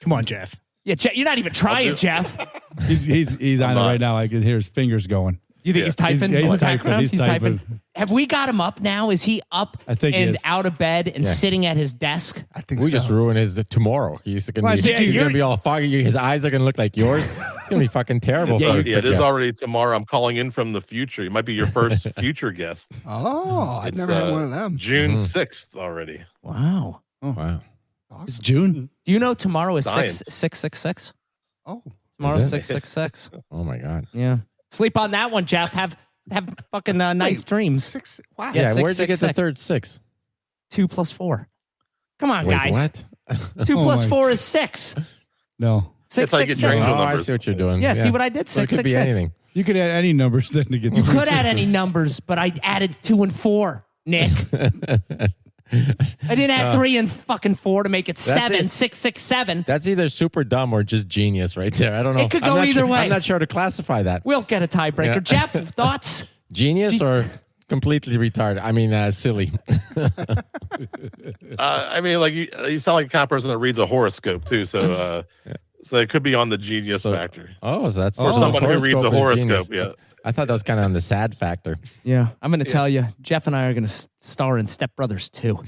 Come on, Jeff. Yeah, you're not even trying, Jeff. He's on it right now. I can hear his fingers going. You think he's typing? He's in the typing. background? He's typing. Have we got him up now? Is he up I think he and is. out of bed and sitting at his desk? I think We so. just ruined his tomorrow. He's gonna Well, I be, think he's you're- gonna be all foggy. His eyes are gonna look like yours. It's gonna be fucking terrible. So, for it is Jeff. already tomorrow. I'm calling in from the future. You might be your first future guest. Oh, I've It's, never had one of them. June 6th already. Wow. Wow. It's Awesome. June. Do you know tomorrow is Science. 666? Oh, Tomorrow's Is it? 666. Oh my god. Yeah. Sleep on that one, Jeff. Have fucking nice Wait. dreams. 6. Wow. Yeah, Yeah. Where'd you get the 666. third 6? 2 plus 4. Come on, Wait, guys. what? 2 Oh plus my 4 is 6. No. That's how you get 666. dreams. Oh, I numbers. see what you're doing. Yeah, see what I did? So it could be 666. anything. You could add any numbers then to get You the could three add any sixes. numbers, but I added 2 and 4, Nick. I didn't add 3 and fucking 4 to make it 7, it. 667. That's either super dumb or just genius right there. I don't know. It could I'm go not either sure, way. I'm not sure to classify that. We'll get a tiebreaker. Yeah. Jeff, thoughts? Genius or completely retarded? I mean, silly. I mean, like you sound like the kind of person that reads a horoscope too. So, so it could be on the genius factor. Oh, so that's For someone who reads a horoscope is horoscope, genius. yeah. I thought that was kind of on the sad factor. Yeah, I'm going to tell you, Jeff and I are going to star in Step Brothers 2.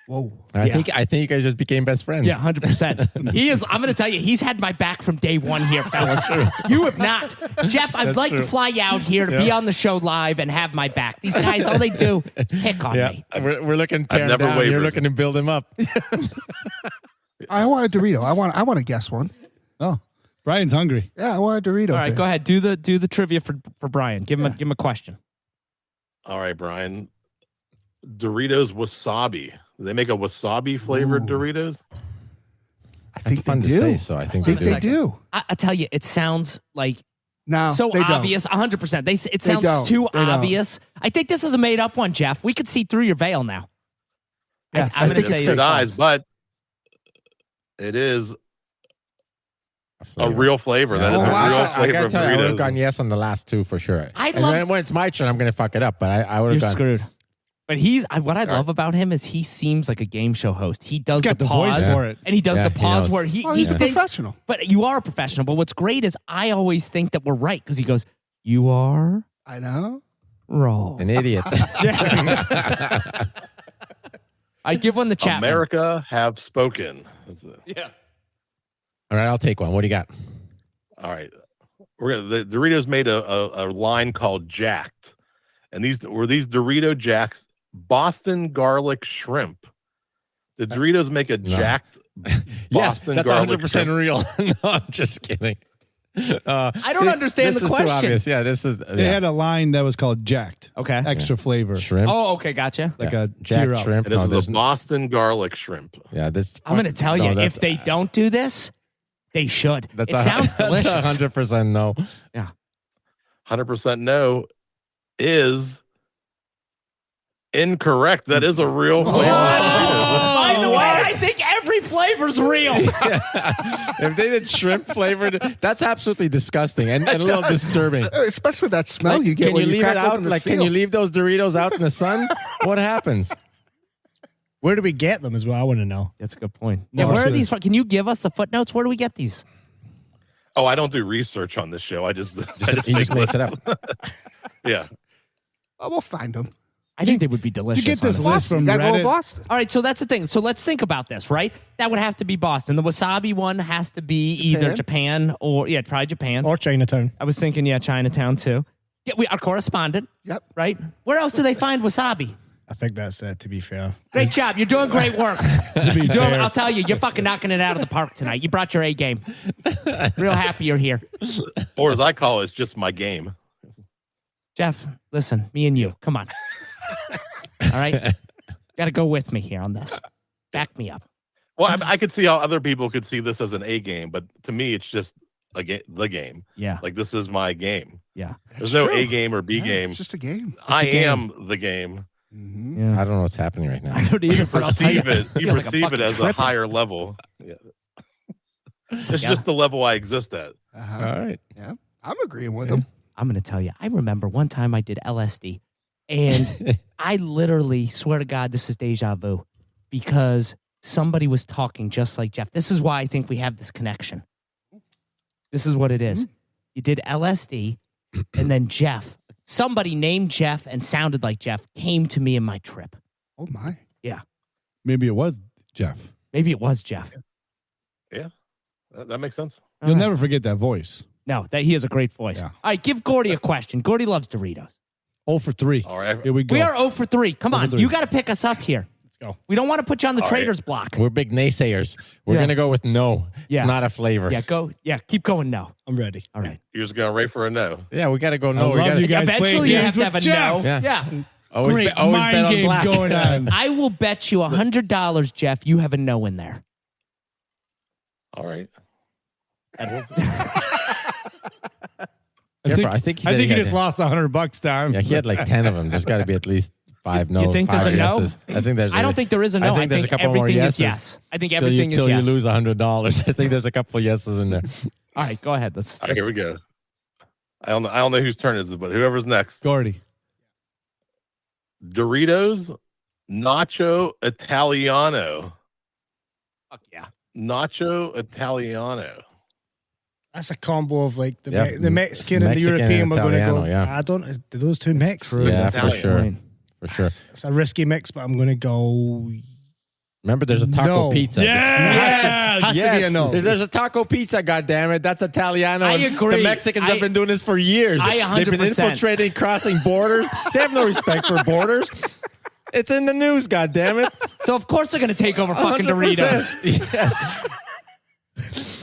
Whoa. I Yeah. think you guys just became best friends. Yeah, 100%. He is. I'm going to tell you, he's had my back from day one here, fellas. You have not. Jeff, I'd like to fly you out here to be on the show live and have my back. These guys, all they do is pick on me. We're looking to tear him never down. You're wavered. looking to build him up. I want a Dorito. I want to guess one. Oh, Brian's hungry. Yeah, I want a Dorito. All right, thing. go ahead. Do the trivia for Brian. Give him a question. All right, Brian. Doritos wasabi. Do they make a wasabi flavored Ooh. Doritos? I That's think fun they to do. say, so I think I think they they do. do. I tell you, it sounds like No, so they don't. obvious. 100%. It They sounds don't. too They don't. obvious. I think this is a made up one, Jeff. We could see through your veil now. Yeah, I'm going to It's say good it's eyes, false. but it is a flavor. real flavor. That is Oh, a wow. real I flavor gotta of tell you, I would have Doritos. gone yes on the last two for sure. I And love- when it's my turn, I'm going to fuck it up, but I would You're have gone. screwed. But what I love about him is he seems like a game show host. He does He's got the the pause voice for it. and he does Yeah, the he pause knows. where he Oh, he's a thinks, professional. But you are a professional. But what's great is I always think that we're right because he goes, "You are I know. wrong." An idiot. I give one the chat. America have spoken. That's it. All right, I'll take one. What do you got? All right. The Doritos made a line called Jacked. And these Dorito Jacks Boston garlic shrimp. Did Doritos make a jacked Yes, Boston that's garlic 100% shrimp? real. No, I'm just kidding. I don't understand this the is too question. obvious. Yeah, this is They had a line that was called Jacked. Okay. Extra flavor. shrimp. Oh, okay, gotcha. Like Yeah. a Jack syrup. shrimp. And this No, is there's a Boston garlic shrimp. yeah, this. I'm going to tell no, you, that's- if they don't do this, they should. That's It sounds delicious. That's 100% no. 100% no is incorrect. That is a real flavor. By the way, I think every flavor's real. If they did shrimp flavored, that's absolutely disgusting and a little disturbing. Especially that smell Like, you get can when you leave crack it out? open the Like, can seal. you leave those Doritos out in the sun? What happens? Where do we get them as well? I want to know. That's a good point. No, Yeah, where are so- these from? Can you give us the footnotes? Where do we get these? Oh, I don't do research on this show. I just He just makes it up. Yeah. Oh, we'll find them. I think they would be delicious. Did you get this honestly. list Boston. from You gotta go to Reddit? Boston. All right, so that's the thing. So let's think about this, right? That would have to be Boston. The wasabi one has to be either Japan or probably Japan. Or Chinatown. I was thinking, Chinatown too. Yeah, we are correspondent, Yep. right? Where else do they find wasabi? I think that's it, to be fair. Great job. You're doing great work. To be fair. I'll tell you, you're fucking knocking it out of the park tonight. You brought your A game. Real happy you're here. Or as I call it, it's just my game. Jeff, listen, me and you. Come on. All right? Got to go with me here on this. Back me up. Well, I could see how other people could see this as an A game, but to me, it's just the game. Yeah. Like, this is my game. Yeah. There's That's no true. A game or B Yeah, game. It's just a game. I a game. am the game. Mhm. Yeah. I don't know what's happening right now. I don't either, but I'll tell you. Perceive it. You You're like a perceive it fucking as a tripping. higher level. Yeah. It's like, just the level I exist at. Uh-huh. All right. Yeah, I'm agreeing with him. I'm going to tell you, I remember one time I did LSD And I literally swear to God, this is deja vu because somebody was talking just like Jeff. This is why I think we have this connection. This is what it is. You did LSD, and then Jeff, somebody named Jeff and sounded like Jeff, came to me in my trip. Oh, my. Yeah. Maybe it was Jeff. Maybe it was Jeff. Yeah, that makes sense. You'll never forget that voice. No, that he has a great voice. Yeah. All right, give Gordy a question. Gordy loves Doritos. 0 for 3. All right. Here we go. We are 0 for 3. Come 0 on, for 3. you got to pick us up here. Let's go. We don't want to put you on the All right. trader's block. We're big naysayers. We're Yeah. going to go with no. Yeah. It's not a flavor. Yeah, go. Yeah, keep going. No. I'm ready. All right. You're just going to rate for a no. Yeah, we got to go no. I We love gotta, you guys playing Eventually, you games have to with have a Jeff. no. Yeah. Yeah. always Great bet, always mind bet on games black. going on. I will bet you $100, Jeff. You have a no in there. All right. I think he said he had- just lost $100, Tom. Yeah, he had like 10 of them. There's got to be at least 5 no. You think there's 5 a no? yeses. I think there's. I don't think there is a no. I think there's a couple more everything yeses. is yes. I think Till everything you is yes. you lose $100. I think there's a couple of yeses in there. All right, go ahead. Let's. All right, here we go. I don't know whose turn it is, but whoever's next. Gordy. Doritos Nacho Italiano. Fuck yeah. Nacho Italiano. That's a combo of like the, Yep. the Mexican and the Mexican European. and We're going to go. Italiano, yeah. I don't. Do those two mix? true. Yeah, It's for Italian. sure. Right. For sure. It's a risky mix, but I'm going to go. Remember, there's a taco No. pizza. Has to be a no. There's a taco pizza, goddammit. That's Italiano. I and agree. The Mexicans have been doing this for years. I They've been 100%. infiltrating, crossing borders. They have no respect for borders. It's in the news, goddammit. So of course they're going to take over fucking Doritos. 100%. Yes.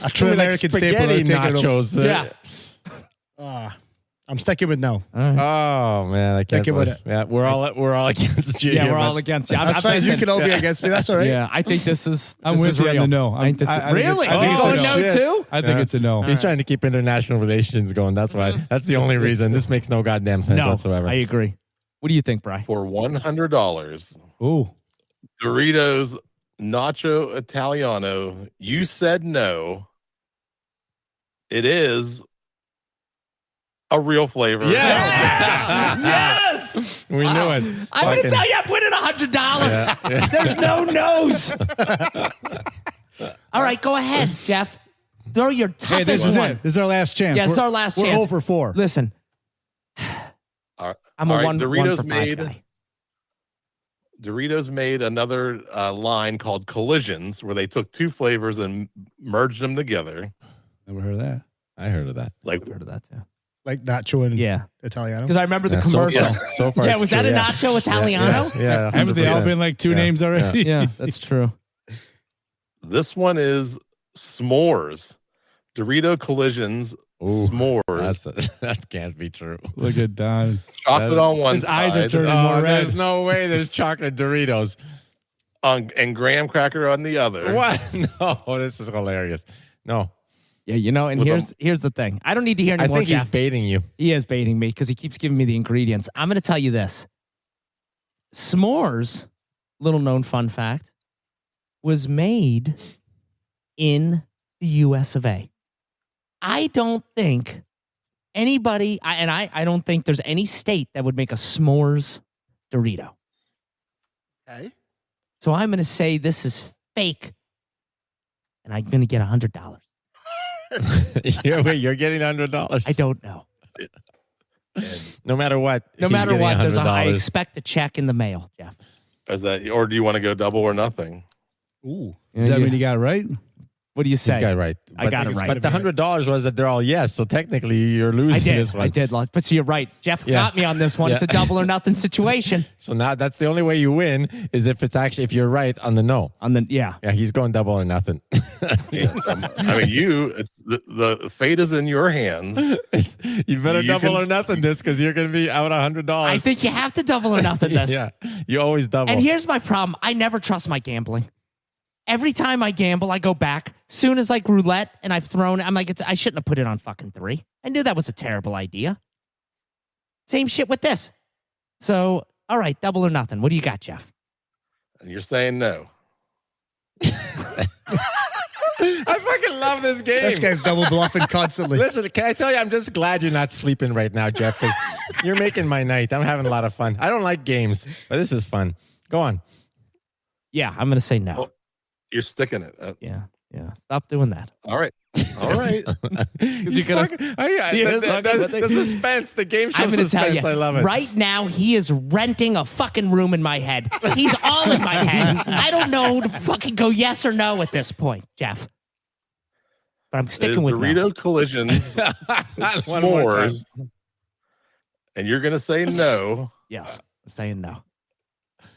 A true Like American staple. spaghetti Take it over. nachos. Yeah. I'm sticking with no. Oh man, I can't. Stick it with believe- Yeah, we're all against you. Yeah, here, we're man. all against you. That's fine. You can all be against me. That's all right. Yeah, I think this is. I'm this with is you on real. the no. I think this is, I think really? it's- I think You it's a going no. no too? I think it's a no. He's trying to keep international relations going. That's why. That's the only reason. This makes no goddamn sense No, whatsoever. I agree. What do you think, Bri? For $100, Ooh. Doritos Nacho Italiano. You said no. It is a real flavor. Yes! we knew it. I'm going to Fucking- tell you, I'm winning $100. Yeah. There's no no's. All right, go ahead, Jeff. Throw your toughest Hey, this is one. it. This is our last chance. Yeah, it's We're- our last we're chance. 0 for 4. Listen, All right. I'm a All right, one Doritos for 5 made- guy. Doritos made another line called Collisions, where they took two flavors and merged them together. Never heard of that. I heard of that. Like, I've heard of that too. Like nacho and Yeah, Italiano. because I remember the Yeah, commercial. So far, Yeah, it's was true, that a yeah. nacho Italiano? Yeah. Haven't they all 100%. been like two Yeah. names already? Yeah, that's true. this one is s'mores. Dorito Collisions Ooh, s'mores. that can't be true. Look at Don. Chocolate on one His eyes are side turning more Oh, there's red. no way there's chocolate Doritos. and graham cracker on the other. What? No, this is hilarious. No, Yeah, you know, and With here's the thing. I don't need to hear any I more, think he's Jeff. baiting you. He is baiting me because he keeps giving me the ingredients. I'm going to tell you this. S'mores, little known fun fact, was made in the US of A. I don't think anybody, I don't think there's any state that would make a s'mores Dorito. Okay. So I'm going to say this is fake, and I'm going to get $100. You're getting $100. I don't know. No matter what. No he's matter getting what, I $100. expect a check in the mail, Jeff. Is that, or do you want to go double or nothing? Ooh. Does that mean you got it right? What do you say? This guy right. I got it right. But the $100 was that they're all yes. So technically, you're losing I did. this one. I did. But so you're right. Jeff Yeah. got me on this one. Yeah. It's a double or nothing situation. So now that's the only way you win is if you're right on the no. Yeah. Yeah, he's going double or nothing. I mean, it's the fate is in your hands. You better You double can- or nothing this because you're going to be out $100. I think you have to double or nothing this. Yeah, you always double. And here's my problem. I never trust my gambling. Every time I gamble, I go back. Soon as like roulette and I've thrown it, I'm like, I shouldn't have put it on fucking 3. I knew that was a terrible idea. Same shit with this. So, all right, double or nothing. What do you got, Jeff? And you're saying no. I fucking love this game. This guy's double bluffing constantly. Listen, can I tell you, I'm just glad you're not sleeping right now, Jeff, because you're making my night. I'm having a lot of fun. I don't like games, but this is fun. Go on. Yeah, I'm going to say no. Oh, you're sticking it. Yeah. Stop doing that. All right. The suspense, the game show I'm going to tell suspense. you, I love it. right now, he is renting a fucking room in my head. He's all in my head. I don't know to fucking go yes or no at this point, Jeff. But I'm sticking with Dorito no. Collisions, One more time. s'mores, and you're going to say no, Yes, I'm saying no.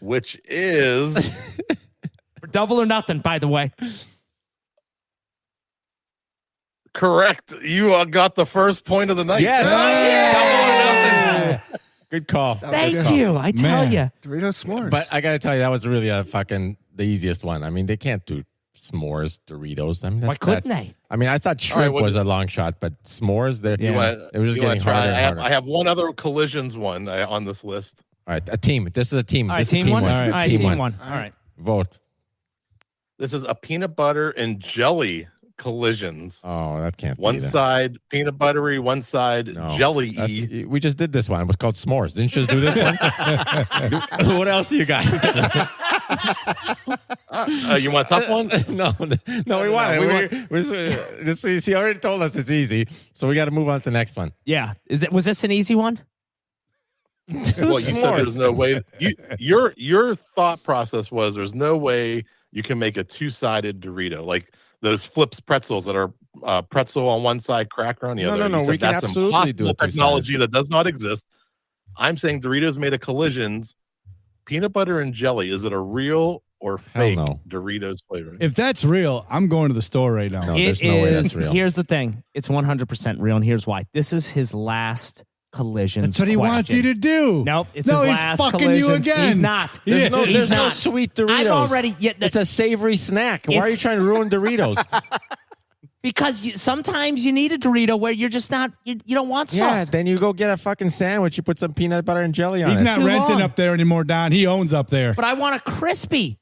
which is For double or nothing, by the way. correct. You got the first point of the night. Yes. Yeah. Double or nothing. Good call. Thank you. I tell you. Doritos s'mores. But I got to tell you, that was really the easiest one. I mean, they can't do s'mores, Doritos. I mean, Why couldn't they? I mean, I thought All right, shrimp what was is- a long shot, but s'mores, You want- it was just you wanna getting try? harder and harder. I have one other Collisions one on this list. All right, a team. This is a team. All right, This is a team one. one. All This is a right, team one. All All right. Vote. This is a peanut butter and jelly Collisions. Oh, that can't One be that. side peanut buttery, one side No, jelly-y. We just did this one. It was called s'mores. Didn't you just do this one? What else you got? You want a tough one? no, we want it. He already told us it's easy, so we got to move on to the next one. Yeah. Was this an easy one? Well, you said there's no way. Your thought process was there's no way you can make a two-sided Dorito like those flips pretzels that are pretzel on one side, cracker on the other. No. You said We can that's absolutely do impossible it two-sided. technology that does not exist. I'm saying Doritos made a Collisions, peanut butter and jelly. Is it a real or fake no. Doritos flavor? If that's real, I'm going to the store right now. No, there's no way that's real. Here's the thing. It's 100% real, and here's why. This is his last Collisions That's what he wants you to do. Nope. It's No, his he's last fucking Collisions. you again. He's not. Yeah. There's no not. sweet Doritos. I'm already... Yeah, It's a savory snack. Why are you It's- trying to ruin Doritos? because sometimes you need a Dorito where you're just not... You don't want salt. Yeah, then you go get a fucking sandwich. You put some peanut butter and jelly on He's it. not too renting long. up there anymore, Don. He owns up there. But I want a crispy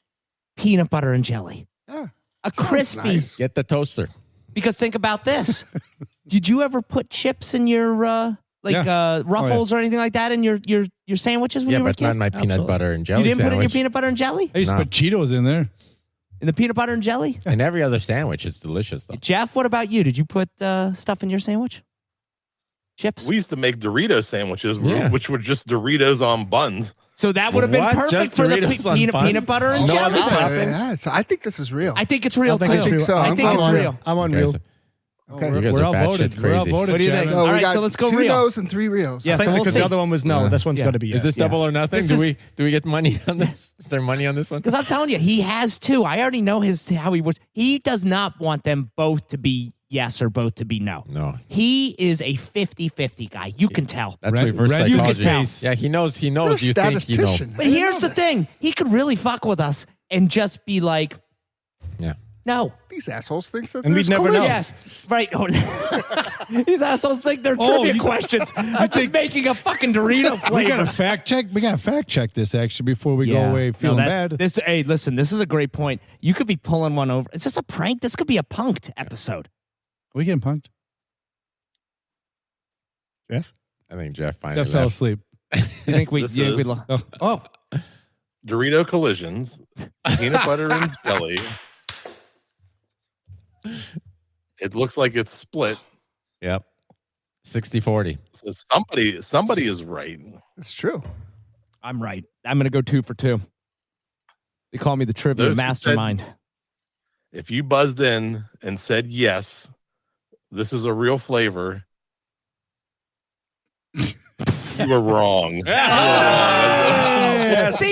peanut butter and jelly. Yeah, A sounds crispy... nice. Get the toaster. Because think about this. Did you ever put chips in your Ruffles or anything like that in your sandwiches when Yeah, you were a but kid? not in my peanut Absolutely. butter and jelly You didn't put it in your sandwich. peanut butter and jelly? I used to No. put Cheetos in there. In the peanut butter and jelly? And every other sandwich, it's delicious though. Jeff, what about you? Did you put stuff in your sandwich? Chips? We used to make Dorito sandwiches, Yeah. which were just Doritos on buns. So that would have been What? perfect Just for the Doritos on buns? peanut butter and No jelly. other toppings? Yeah, so I think this is real. I think it's real too. I think so. I think I'm it's on real. I'm on Okay, real. so Okay. you guys We're are outvoted. batshit We're crazy. outvoted. What do you think? Shannon. All we right, got so let's go two real. no's and three reals. Yeah, I so think we'll because see. the other one was no. This one's Yeah. got to be yes. Is this Yeah. double or nothing? This Do is- we get money on this? Is there money on this one? Because I'm telling you, he has two. I already know how he works. He does not want them both to be yes or both to be no. No. He is a 50-50 guy. You can tell. That's Red- reverse red psychology. face. Yeah, he knows. You're a You think you know. statistician. But here's the thing. He could really fuck with us and just be like, Yeah. no. These assholes think that And we'd there's never know. collisions. Right. These assholes think they're trivia questions. I'm just making a fucking Dorito We flavor. got to fact check. We got to fact check this actually before we go away feeling bad. Hey, listen, this is a great point. You could be pulling one over. Is this a prank? This could be a punked episode. We getting punked? Jeff? I think Jeff finally Jeff fell left. asleep. You think we? This You think we is- oh, Dorito Collisions, peanut butter and jelly. It looks like it's split. Yep. 60-40. So somebody is right. It's true. I'm right. I'm going to go 2 for 2. They call me the trivia Those who said- mastermind. If you buzzed in and said yes, this is a real flavor. You were wrong. See,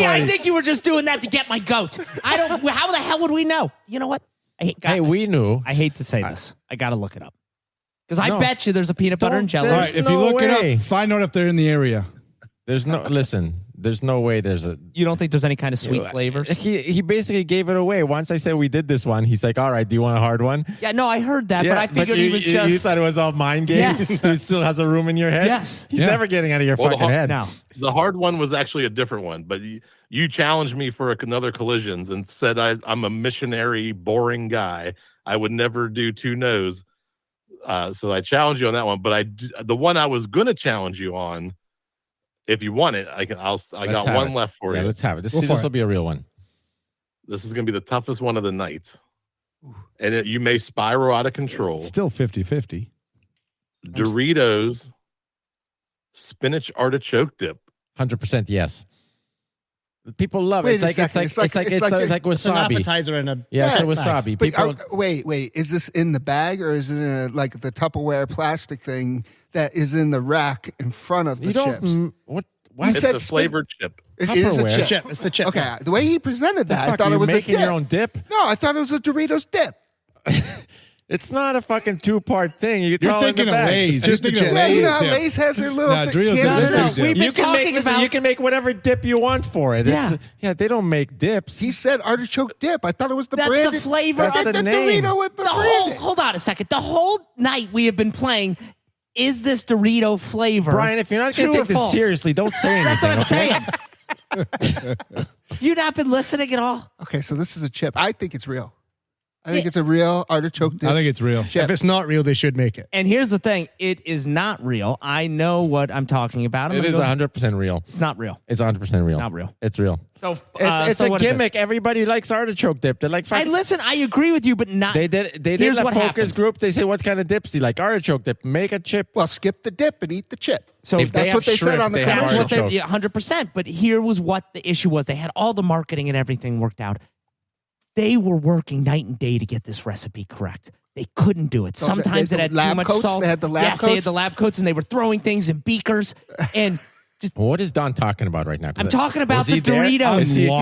I think you were just doing that to get my goat. I don't. How the hell would we know? You know what? Hey, we knew. I hate to say this. I got to look it up because I No. bet you there's a peanut butter Don't- and jelly. All There's right, if you no look it way. up, find out if they're in the area. There's no listen. There's no way. There's a. You don't think there's any kind of sweet flavors? He basically gave it away. Once I said we did this one, he's like, "All right, do you want a hard one?" Yeah, no, I heard that, but I figured he was just. You thought it was all mind games. Yes. He still has a room in your head. Yes. He's Yeah. never getting out of your Well, the fucking ho- head. No. The hard one was actually a different one, but you challenged me for another Collisions and said I'm a missionary, boring guy. I would never do 2 no's. So I challenge you on that one. But the one I was going to challenge you on, if you want it, I got one left for you. Let's have it. This will be a real one. This is going to be the toughest one of the night. And you may spiral out of control. It's still 50-50. Doritos spinach artichoke dip. 100% yes. People love it. Wait a It's second. like wasabi. It's an appetizer in a Yeah, it's a wasabi. But wait. Is this in the bag or is it in like the Tupperware plastic thing that is in the rack in front of the chips? What? He It's said a flavored chip. It is a Tupperware. chip. It's the chip. Okay, the way he presented that, I thought Are it you was a making dip. your own dip? No, I thought it was a Doritos dip. It's not a fucking 2-part thing. You're thinking of Lay's. It's just the chip. Yeah, you know how dip. Lay's has their little Nah, thing. Doritos can't is do a this. dip. We've been You can talking make, about. you can make whatever dip you want for it. Yeah. They don't make dips. He said artichoke dip. I thought it was the That's branded. the flavor That's of the the name. Dorito with the the whole. branding. Hold on a second. The whole night we have been playing. Is this Dorito flavor? Brian, if you're not going true to or take this false? seriously, don't say That's anything. what I'm okay? saying. You not been listening at all? Okay, so this is a chip. I think it's real. I think it's a real artichoke dip. I think it's real. chip. If it's not real, they should make it. And here's the thing: it is not real. I know what I'm talking about. It is 100% real. It's not real. It's 100% real. Not real. It's real. So It's so a what is this? gimmick. Everybody likes artichoke dip. They're like, I listen. I agree with you, but not. They did Here's a what focus happened. group. They say, what kind of dips do you like? Artichoke dip. Make a chip. Well, skip the dip and eat the chip. So If they That's have what they said shrimp, on the they have That's commercial. what they, artichoke. 100%. But here was what the issue was. They had all the marketing and everything worked out. They were working night and day to get this recipe correct. They couldn't do it. So Sometimes they it had had lab too much coats? salt. They had the lab yes, they had coats? the lab coats, and they were throwing things in beakers. And What is Don talking about right now? 'Cause I'm talking about was he the there? Doritos.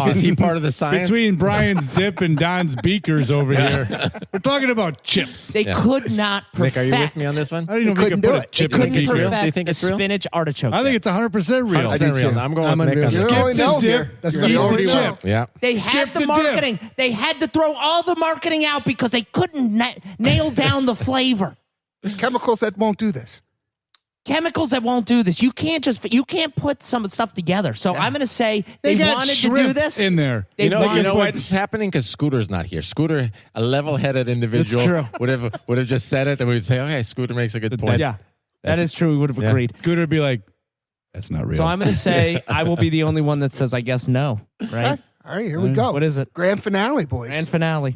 Is he part of the science? Between Brian's dip and Don's beakers over here, we're talking about chips. they could not perfect. Nick, are you with me on this one? I didn't know we couldn't could do put a it. chip They in a couldn't beaker. real? perfect Do you think it's a real? spinach artichoke. I think dip. it's 100% real. I think real. I'm going I'm with Nick on agreeing. this. You're Skip only the know dip. here. That's You're the the only only chip. know. Yeah. They Skip had the the dip. marketing. They had to throw all the marketing out because they couldn't nail down the flavor. There's chemicals that won't do this. Chemicals that won't do this. You can't put some of the stuff together. So I'm going to say they got wanted to do shrimp this in there. They You know wanted to put- what's happening? Because Scooter's not here. Scooter, a level-headed individual, true. would have just said it, and we'd say, "Okay, Scooter makes a good point." Yeah, that is true. We would have Yeah. agreed. Scooter would be like, that's not real. So I'm going to say I will be the only one that says I guess no. Right? Okay. All right, here we go. What is it? Grand finale, boys. Grand finale.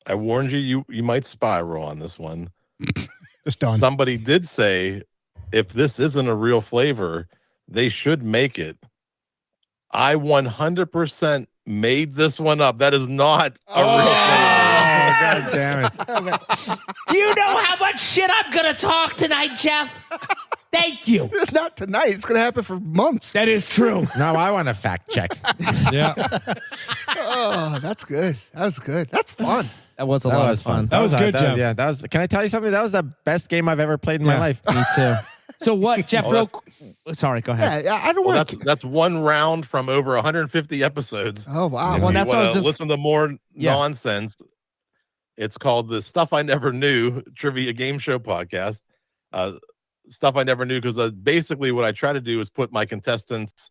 I warned you might spiral on this one. It's done. Somebody did say, if this isn't a real flavor, they should make it. I 100% made this one up. That is not a real God damn it! Do you know how much shit I'm going to talk tonight, Jeff? Thank you. Not tonight. It's going to happen for months. That is true. Now I want to fact check. yeah. Oh, that's good. That was good. That's fun. That was a That lot was of fun. That was good, Jeff. Yeah, that was. Can I tell you something? That was the best game I've ever played in my life. Me too. So what, Jeff? Oh, Sorry, go ahead. Yeah, I don't Well, want that's one round from over 150 episodes. Oh, wow. If Well, you that's what I was wanna just- listen to more Yeah. nonsense. It's called the Stuff I Never Knew Trivia Game Show Podcast. Stuff I never knew, because basically what I try to do is put my contestants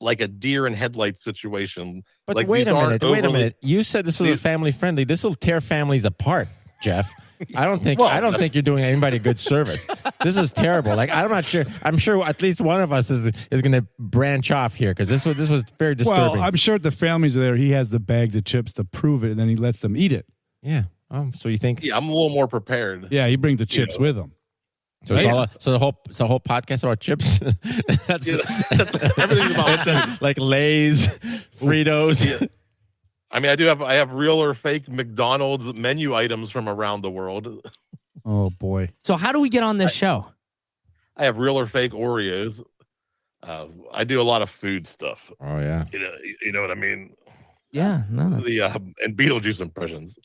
like a deer in headlights situation. But Like, wait these a aren't minute. Wait a overly- minute. You said this was a family friendly. This will tear families apart, Jeff. I don't think. Well, I don't think you're doing anybody good service. This is terrible. Like, I'm not sure. I'm sure at least one of us is going to branch off here, because this was very disturbing. Well, I'm sure if the families are there, he has the bags of chips to prove it, and then he lets them eat it. yeah. So you think? Yeah, I'm a little more prepared. Yeah, he brings the chips with him. So it's all, so the whole podcast about chips. That's Everything's about chips. like Lay's, Fritos. Yeah. I mean, I have real or fake McDonald's menu items from around the world. Oh boy. So how do we get on this show? I have real or fake Oreos. I do a lot of food stuff. Oh yeah. You know what I mean? Yeah, no. The and Beetlejuice impressions.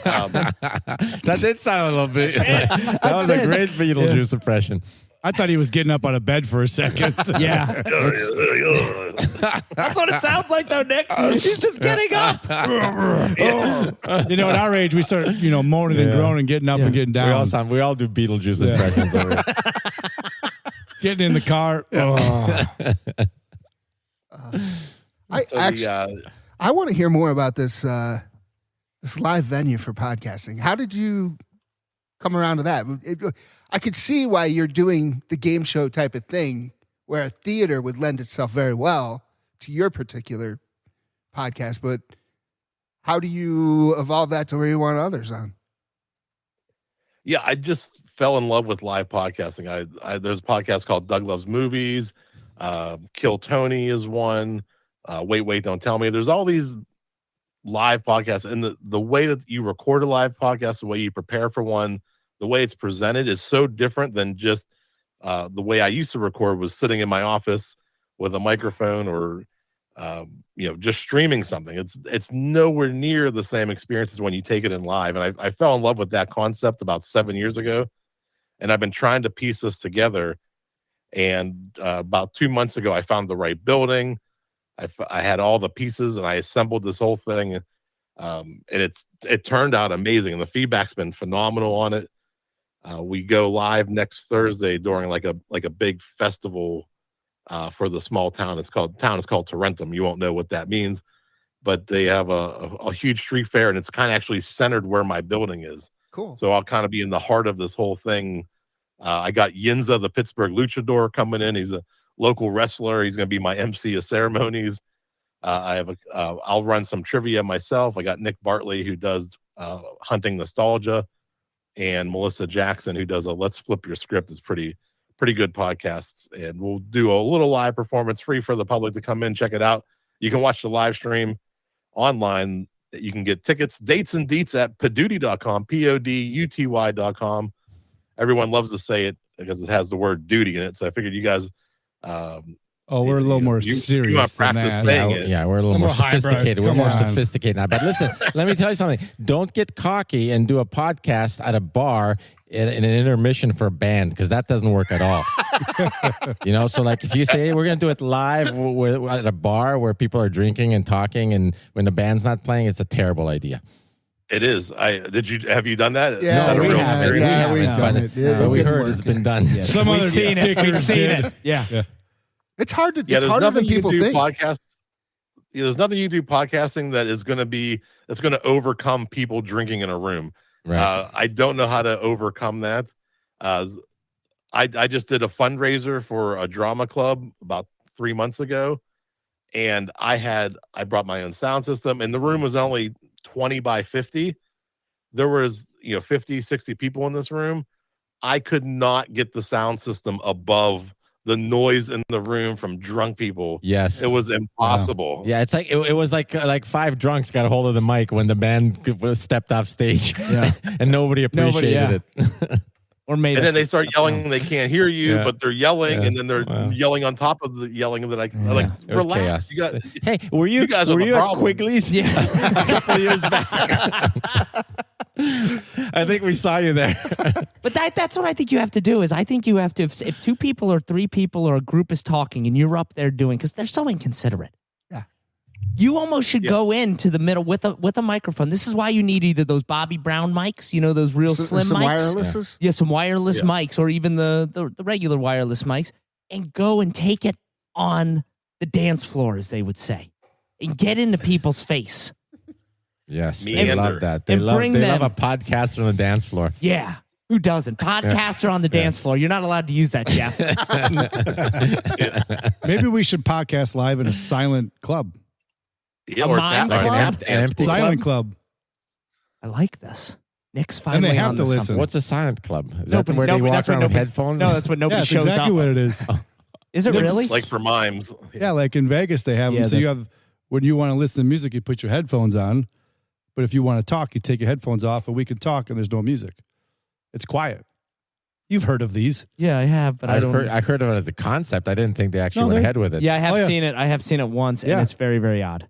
That did sound a little bit. That was a great Beetlejuice impression. I thought he was getting up out of bed for a second. Yeah. That's what it sounds like, though, Nick. He's just getting up. You know, at our age, we start, moaning and groaning, getting up and getting down. We all do Beetlejuice impressions over here. Getting in the car. Oh. I want to hear more about this this live venue for podcasting. How did you come around to that? I could see why you're doing the game show type of thing, where a theater would lend itself very well to your particular podcast, but how do you evolve that to where you want others on? Yeah, I just fell in love with live podcasting. There's a podcast called Doug Loves Movies. Kill Tony is one. Wait, Don't Tell Me. There's all these live podcasts, and the way that you record a live podcast, the way you prepare for one, the way it's presented is so different than just the way I used to record was sitting in my office with a microphone or just streaming something. It's nowhere near the same experience as when you take it in live. And I fell in love with that concept about 7 years ago, and I've been trying to piece this together. And about 2 months ago, I found the right building. I had all the pieces, and I assembled this whole thing. And it turned out amazing, and the feedback's been phenomenal on it. We go live next Thursday during like a big festival for the small town. It's called Tarentum. You won't know what that means, but they have a huge street fair, and it's kind of actually centered where my building is. Cool. So I'll kind of be in the heart of this whole thing. I got Yinza, the Pittsburgh luchador, coming in. He's a local wrestler. He's going to be my MC of ceremonies. I'll run some trivia myself. I got Nick Bartley, who does Hunting Nostalgia, and Melissa Jackson, who does a Let's Flip Your Script. Is pretty good podcasts. And we'll do a little live performance free for the public to come in, check it out. You can watch the live stream online. You can get tickets, dates and deets at poduty.com, PODUTY.com. Everyone loves to say it because it has the word duty in it. So I figured you guys we're a little more serious than that. Yeah, we're a little more sophisticated. We're more sophisticated now. But listen, let me tell you something. Don't get cocky and do a podcast at a bar in an intermission for a band, because that doesn't work at all. So like if you say, hey, we're going to do it live at a bar where people are drinking and talking, and when the band's not playing, it's a terrible idea. It is. Have you done that? Yeah, no, we have done it. But we heard it's been done. Yeah. Some other We've seen it. Yeah. It's hard to. Yeah, it's harder than people think. There's nothing you do podcasting that is going to overcome people drinking in a room. Right. I don't know how to overcome that. I just did a fundraiser for a drama club about 3 months ago, and I brought my own sound system, and the room was only 20 by 50. There was 50, 60 people in this room. I could not get the sound system above the noise in the room from drunk people. Yes, it was impossible. Wow. Yeah, it's like it was like five drunks got a hold of the mic when the band stepped off stage, and nobody appreciated it. Or made. And then they start yelling. They can't hear you, but they're yelling, and then they're yelling on top of the yelling. That like relax. Chaos. Hey, were you guys at problem. Quigley's? Yeah, a couple of years back. I think we saw you there. But that's what I think you have to do. Is I think you have to, if two people or three people or a group is talking and you're up there doing, because they're so inconsiderate. Yeah, you almost should go into the middle with a microphone. This is why you need either those Bobby Brown mics, those real slim some mics, wirelesses. Yeah, some wireless mics, or even the regular wireless mics, and go and take it on the dance floor, as they would say, and get into people's face. Yes, they love that. They love a podcast on the dance floor. Yeah. Who doesn't? Podcaster on the dance floor. You're not allowed to use that, Jeff. Maybe we should podcast live in a silent club. Yeah, A or mime tap club? dance. Silent club. I like this. Nick's And finally they have on to to listen. something. What's a silent club? Is No, that but where they nobody- walk that's what around with nobody- headphones? No, that's what nobody That's shows exactly up. what it is. Is it really? Like for mimes. Yeah, like in Vegas they have them. Yeah, So you that's- have, when you want to listen to music, you put your headphones on. But if you want to talk, you take your headphones off, and we can talk, and there's no music. It's quiet. You've heard of these. Yeah, I have, but I don't. I heard of it as a concept. I didn't think they actually No, went they- ahead with it. Yeah, I have Oh, yeah. seen it. I have seen it once, and Yeah. it's very, very odd.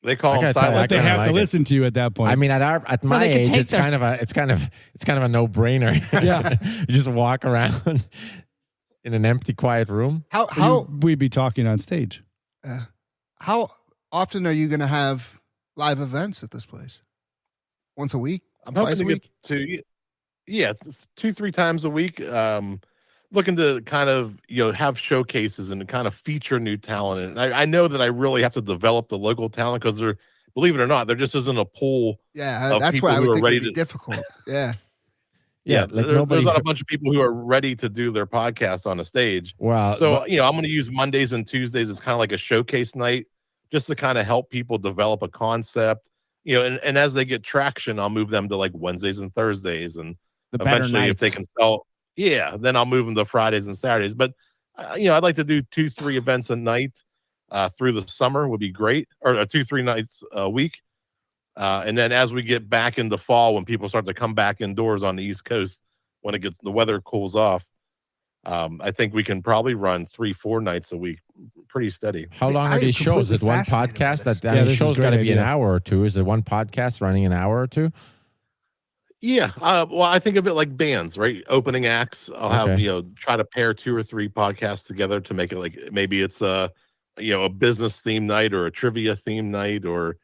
They call I them gotta tell you, silent. But they kinda have to like it. listen to you at that point. I mean, at my they could age, take it's their- kind of a no brainer. Yeah. You just walk around in an empty, quiet room. How we'd be talking on stage. how often are you going to have live events at this place? Once a week? I'm hoping Twice a to week? get to 2-3 times a week. Looking to kind of have showcases and to kind of feature new talent. And I know that I really have to develop the local talent because believe it or not, there just isn't a pool. Yeah, of that's people why I who would are think ready it'd be to difficult. Yeah. Yeah, like there's not a bunch of people who are ready to do their podcast on a stage. Well, So, I'm going to use Mondays and Tuesdays as kind of like a showcase night just to kind of help people develop a concept, and as they get traction, I'll move them to like Wednesdays and Thursdays. And eventually, if they can sell, then I'll move them to Fridays and Saturdays. But, I'd like to do 2-3 events a night through the summer would be great, or 2-3 nights a week. And then as we get back into fall, when people start to come back indoors on the East Coast, when the weather cools off, I think we can probably run 3-4 nights a week, pretty steady. How long are these shows? Is it one podcast? The show's got to be an hour or two. Is it one podcast running an hour or two? Yeah. Well, I think of it like bands, right? Opening acts. I'll have, try to pair 2 or 3 podcasts together to make it like maybe it's a business theme night or a trivia theme night or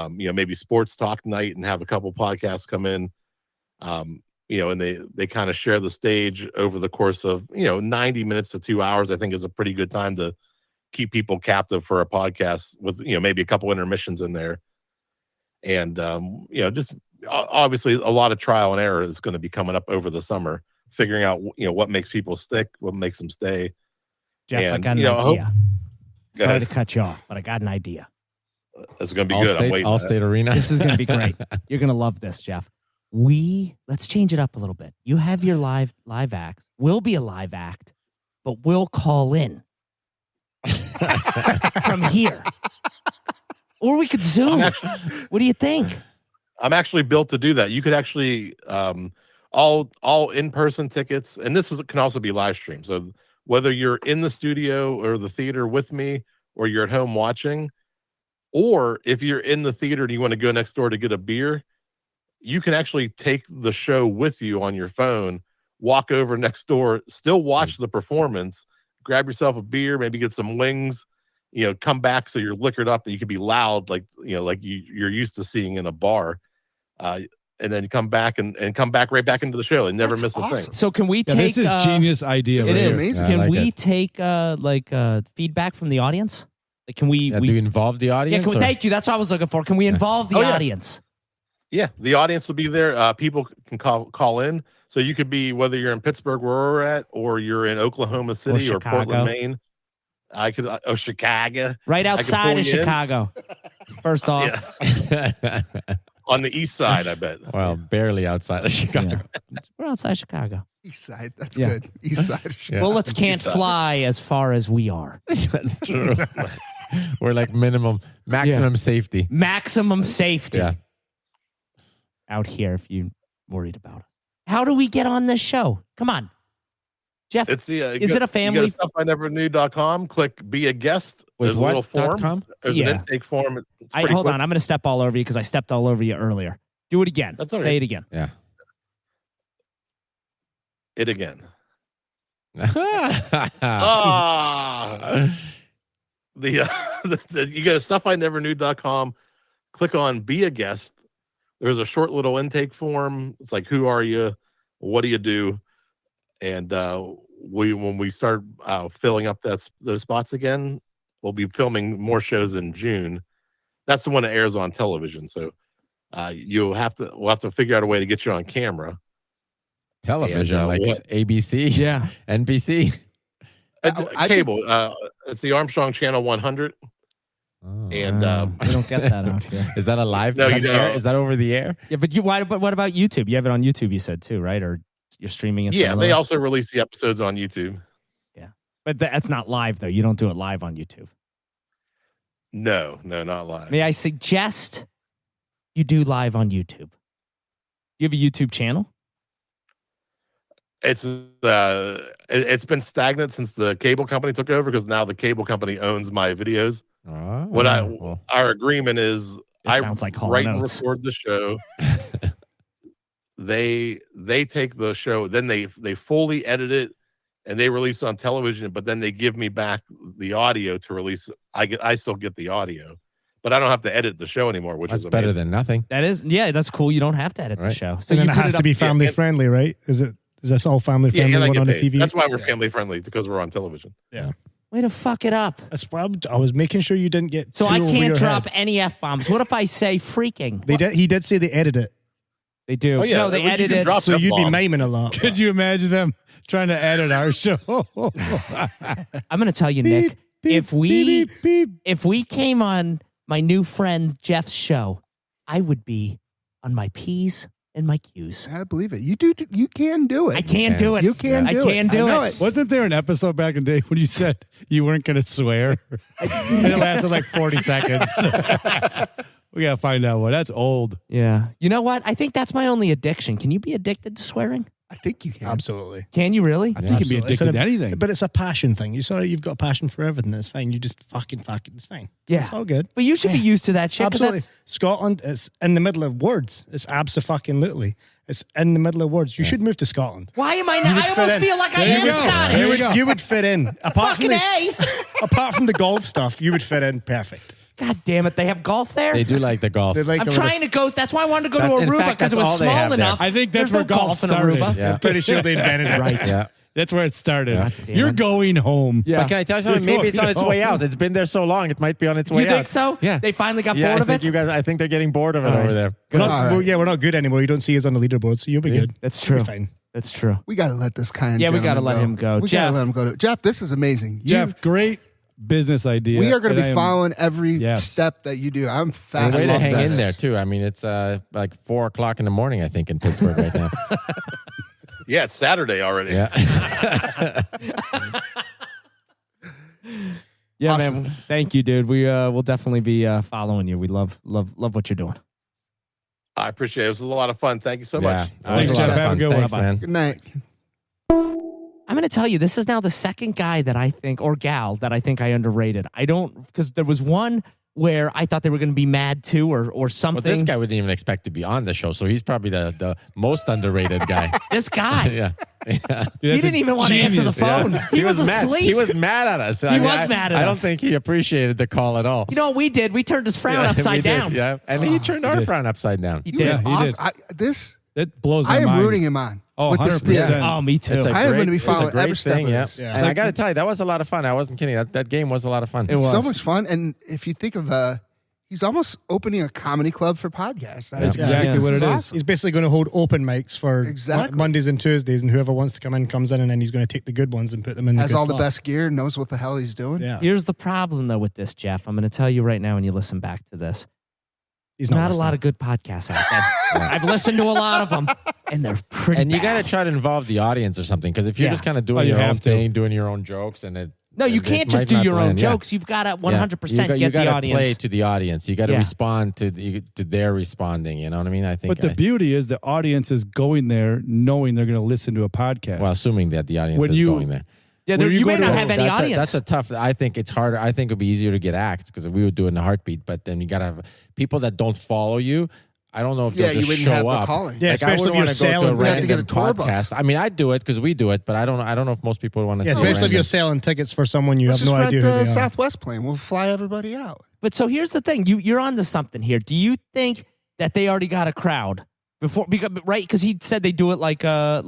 maybe sports talk night and have a couple podcasts come in, and they kind of share the stage over the course of, 90 minutes to 2 hours, I think is a pretty good time to keep people captive for a podcast with, maybe a couple intermissions in there. And, just obviously a lot of trial and error is going to be coming up over the summer, figuring out, what makes people stick, what makes them stay. Jeff, I got an idea. Sorry to cut you off, but I got an idea. It's going to be good. I'm waiting. All-State Arena. This is going to be great. You're going to love this, Jeff. Let's change it up a little bit. You have your live acts. We'll be a live act, but we'll call in from here. Or we could Zoom. What do you think? I'm actually built to do that. You could actually all in-person tickets, and can also be live streamed. So whether you're in the studio or the theater with me, or you're at home watching, or if you're in the theater and you want to go next door to get a beer, you can actually take the show with you on your phone, walk over next door, still watch the performance, grab yourself a beer, maybe get some wings, come back so you're liquored up and you can be loud like you're used to seeing in a bar. And then come back and come back right back into the show and never miss a thing. So can we take... this is genius idea. It is amazing. Can we take feedback from the audience? Like, can we... do you involve the audience? Yeah, thank you. That's what I was looking for. Can we involve the audience? Yeah, the audience will be there. People can call in. So you could be, whether you're in Pittsburgh where we're at, or you're in Oklahoma City or Portland, Maine. I could... Chicago. Right outside of Chicago. First off. Yeah. On the east side, I bet. Well, barely outside of Chicago. Yeah. We're outside Chicago. East side. That's good. East side of Chicago. Bullets can't fly as far as we are. That's true. We're like maximum safety. Maximum safety. Yeah. Out here, if you're worried about it. How do we get on this show? Come on. Jeff, is it a family? You go to StuffINeverKnew.com, click Be a Guest. There's a little form. There's an intake form. Hold on. I'm going to step all over you because I stepped all over you earlier. Do it again. That's all right. Say it again. Yeah. It again. You go to StuffINeverKnew.com, click on Be a Guest. There's a short little intake form. It's like, who are you? What do you do? And when we start filling up those spots again, we'll be filming more shows in June. That's the one that airs on television. So we'll have to figure out a way to get you on camera. Television, like ABC, NBC, cable. It's the Armstrong Channel 100. Oh, and we don't get that out here. Is that a live? No, is that over the air? Yeah, but what about YouTube? You have it on YouTube, you said too, right? Or you're streaming it? Yeah, they also release the episodes on YouTube. Yeah, but that's not live though. You don't do it live on YouTube. No, not live. May I suggest you do live on YouTube? You have a YouTube channel? It's been stagnant since the cable company took over, because now the cable company owns my videos. Our agreement is I write and record the show. They take the show, then they fully edit it and they release it on television, but then they give me back the audio to release. I still get the audio, but I don't have to edit the show anymore, which is better than nothing. That is, that's cool. You don't have to edit the show. So then it has to be family friendly, right? Is this all family friendly on the TV? That's why we're family friendly, because we're on television. Yeah. Way to fuck it up. That's why I was making sure you didn't get. So too I over can't your drop head. any F-bombs. What if I say freaking? He did say they edit it, They do. Oh, yeah. No, they You can edit it. drop so you'd be F-bomb. miming a lot. Could you imagine them trying to edit our show? I'm going to tell you, Nick, if we came on my new friend Jeff's show, I would be on my P's and my Q's. I believe it. You can do it. I can do it. You can I do can it. do I know it. Wasn't there an episode back in the day when you said you weren't going to swear? And it lasted like 40 seconds. We got to find out what. That's old. Yeah. You know what? I think that's my only addiction. Can you be addicted to swearing? I think you can. Absolutely. Can you really? I think you'd be Absolutely. addicted to anything. But it's a passion thing. You've got a passion for everything. It's fine. You just fucking it's fine. Yeah. It's all good. But you should be used to that shit. 'cause Absolutely. that's- Scotland, it's in the middle of words. It's abso-fucking-lutely. It's in the middle of words. You should move to Scotland. Why am I not? I fit almost in. feel like I There am you go. Scottish. You would fit in. Apart from Fucking the, A. apart from the golf stuff, you would fit in perfect. God damn it. They have golf there? They do like the golf. They'd like I'm to- trying to go. That's why I wanted to go That- to in Aruba fact, because it that's all was they small have there. enough. I think that's There's no where golf in started. Aruba. Yeah. I'm pretty sure they invented it. Right. Yeah. That's where it started. damn You're it. going home. Yeah. But can I tell you something? You're Maybe it's on going its way home. out. It's been there so long, it might be on its way You out. think so? Yeah. They finally got Yeah, bored I of think it? you guys. I think they're getting bored of it All right. over there. We're not, All right. well, yeah, we're not good anymore. You don't see us on the leaderboard, so you'll be good. That's You'll true. be fine. That's true. We got to let this kind. Yeah, we gotta gentleman let him go. We got Jeff. to let him go. Jeff, this is amazing. Jeff, great business idea. we are going to and I be am- following every Yes. step that you do. I'm And fascinated. way to with hang this. in there too. I mean, it's like 4:00 in the morning. I think in Pittsburgh right now. Yeah, it's Saturday already. Yeah. Yeah, Awesome. man. Thank you, dude. We will definitely be following you. We love what you're doing. I appreciate it. It was a lot of fun. Thank you so much. It was Thanks, a lot Jeff. of Have a fun. good one. Thanks, Bye-bye. man. Good night. I'm going to tell you, this is now the second guy that I think, or gal, that I think I underrated. I don't, because there was one where I thought they were going to be mad too, or something. Well, this guy wouldn't even expect to be on the show, so he's probably the most underrated guy. This guy. Yeah. Yeah. He didn't even want to answer the phone. Yeah. He was mad. asleep. He was mad at us. He was mad at I don't us. think he appreciated the call at all. You know what we did? We turned his frown Yeah, upside we did, down. Yeah, and he turned our frown upside down. He He did. was Yeah, he awesome. did. That blows my I am mind. rooting him on. Oh, with this 100%. theater. Oh, me too. It's a I am great- going to be it's a following great every step thing, of yeah. this. Yeah. And I got to tell you, that was a lot of fun. I wasn't kidding. That game was a lot of fun. It was. So much fun. And if you think of he's almost opening a comedy club for podcasts. That's Yeah. exactly Yeah. what it This is is. awesome. He's basically going to hold open mics for Exactly. Mondays and Tuesdays, and whoever wants to come in comes in, and then he's going to take the good ones and put them in. Has the good all the slot. best gear, knows what the hell he's doing. Yeah, Here's the problem, though, with this, Jeff. I'm going to tell you right now when you listen back to this. he's Not a listening. lot of good podcasts out there. I've listened to a lot of them, and they're pretty And you got bad. to try to involve the audience or something, because if you're Yeah. just kind of Oh, doing you your own have to. thing, doing your own jokes, and it No, you it can't just might do not your own land, yeah. jokes. You've got to Yeah. 100% you get the gotta audience. play to the audience. You got to Yeah. respond to their responding. You know what I mean? I think. But the beauty is the audience is going there knowing they're going to listen to a podcast. well, assuming that the audience When is you- going there. Yeah, When you you go may to not a- have any audience. That's a tough. I think it's harder. I think it'd be easier to get acts because we would do it in a heartbeat. But then you got to have people that don't follow you. I don't know if Yeah, they'll you just wouldn't show have the up. calling. Yeah, Like, I especially wouldn't if you're wanna go to a selling. You have to get a random tour bus. podcast. I mean, I do it because we do it, but I don't know if most people want to. Yeah, especially if you're selling tickets for someone you Let's have just no idea rent who the they are. Southwest plane. We'll fly everybody out. But so here's the thing: you're on to something here. Do you think that they already got a crowd before? Because right, because he said they do it like a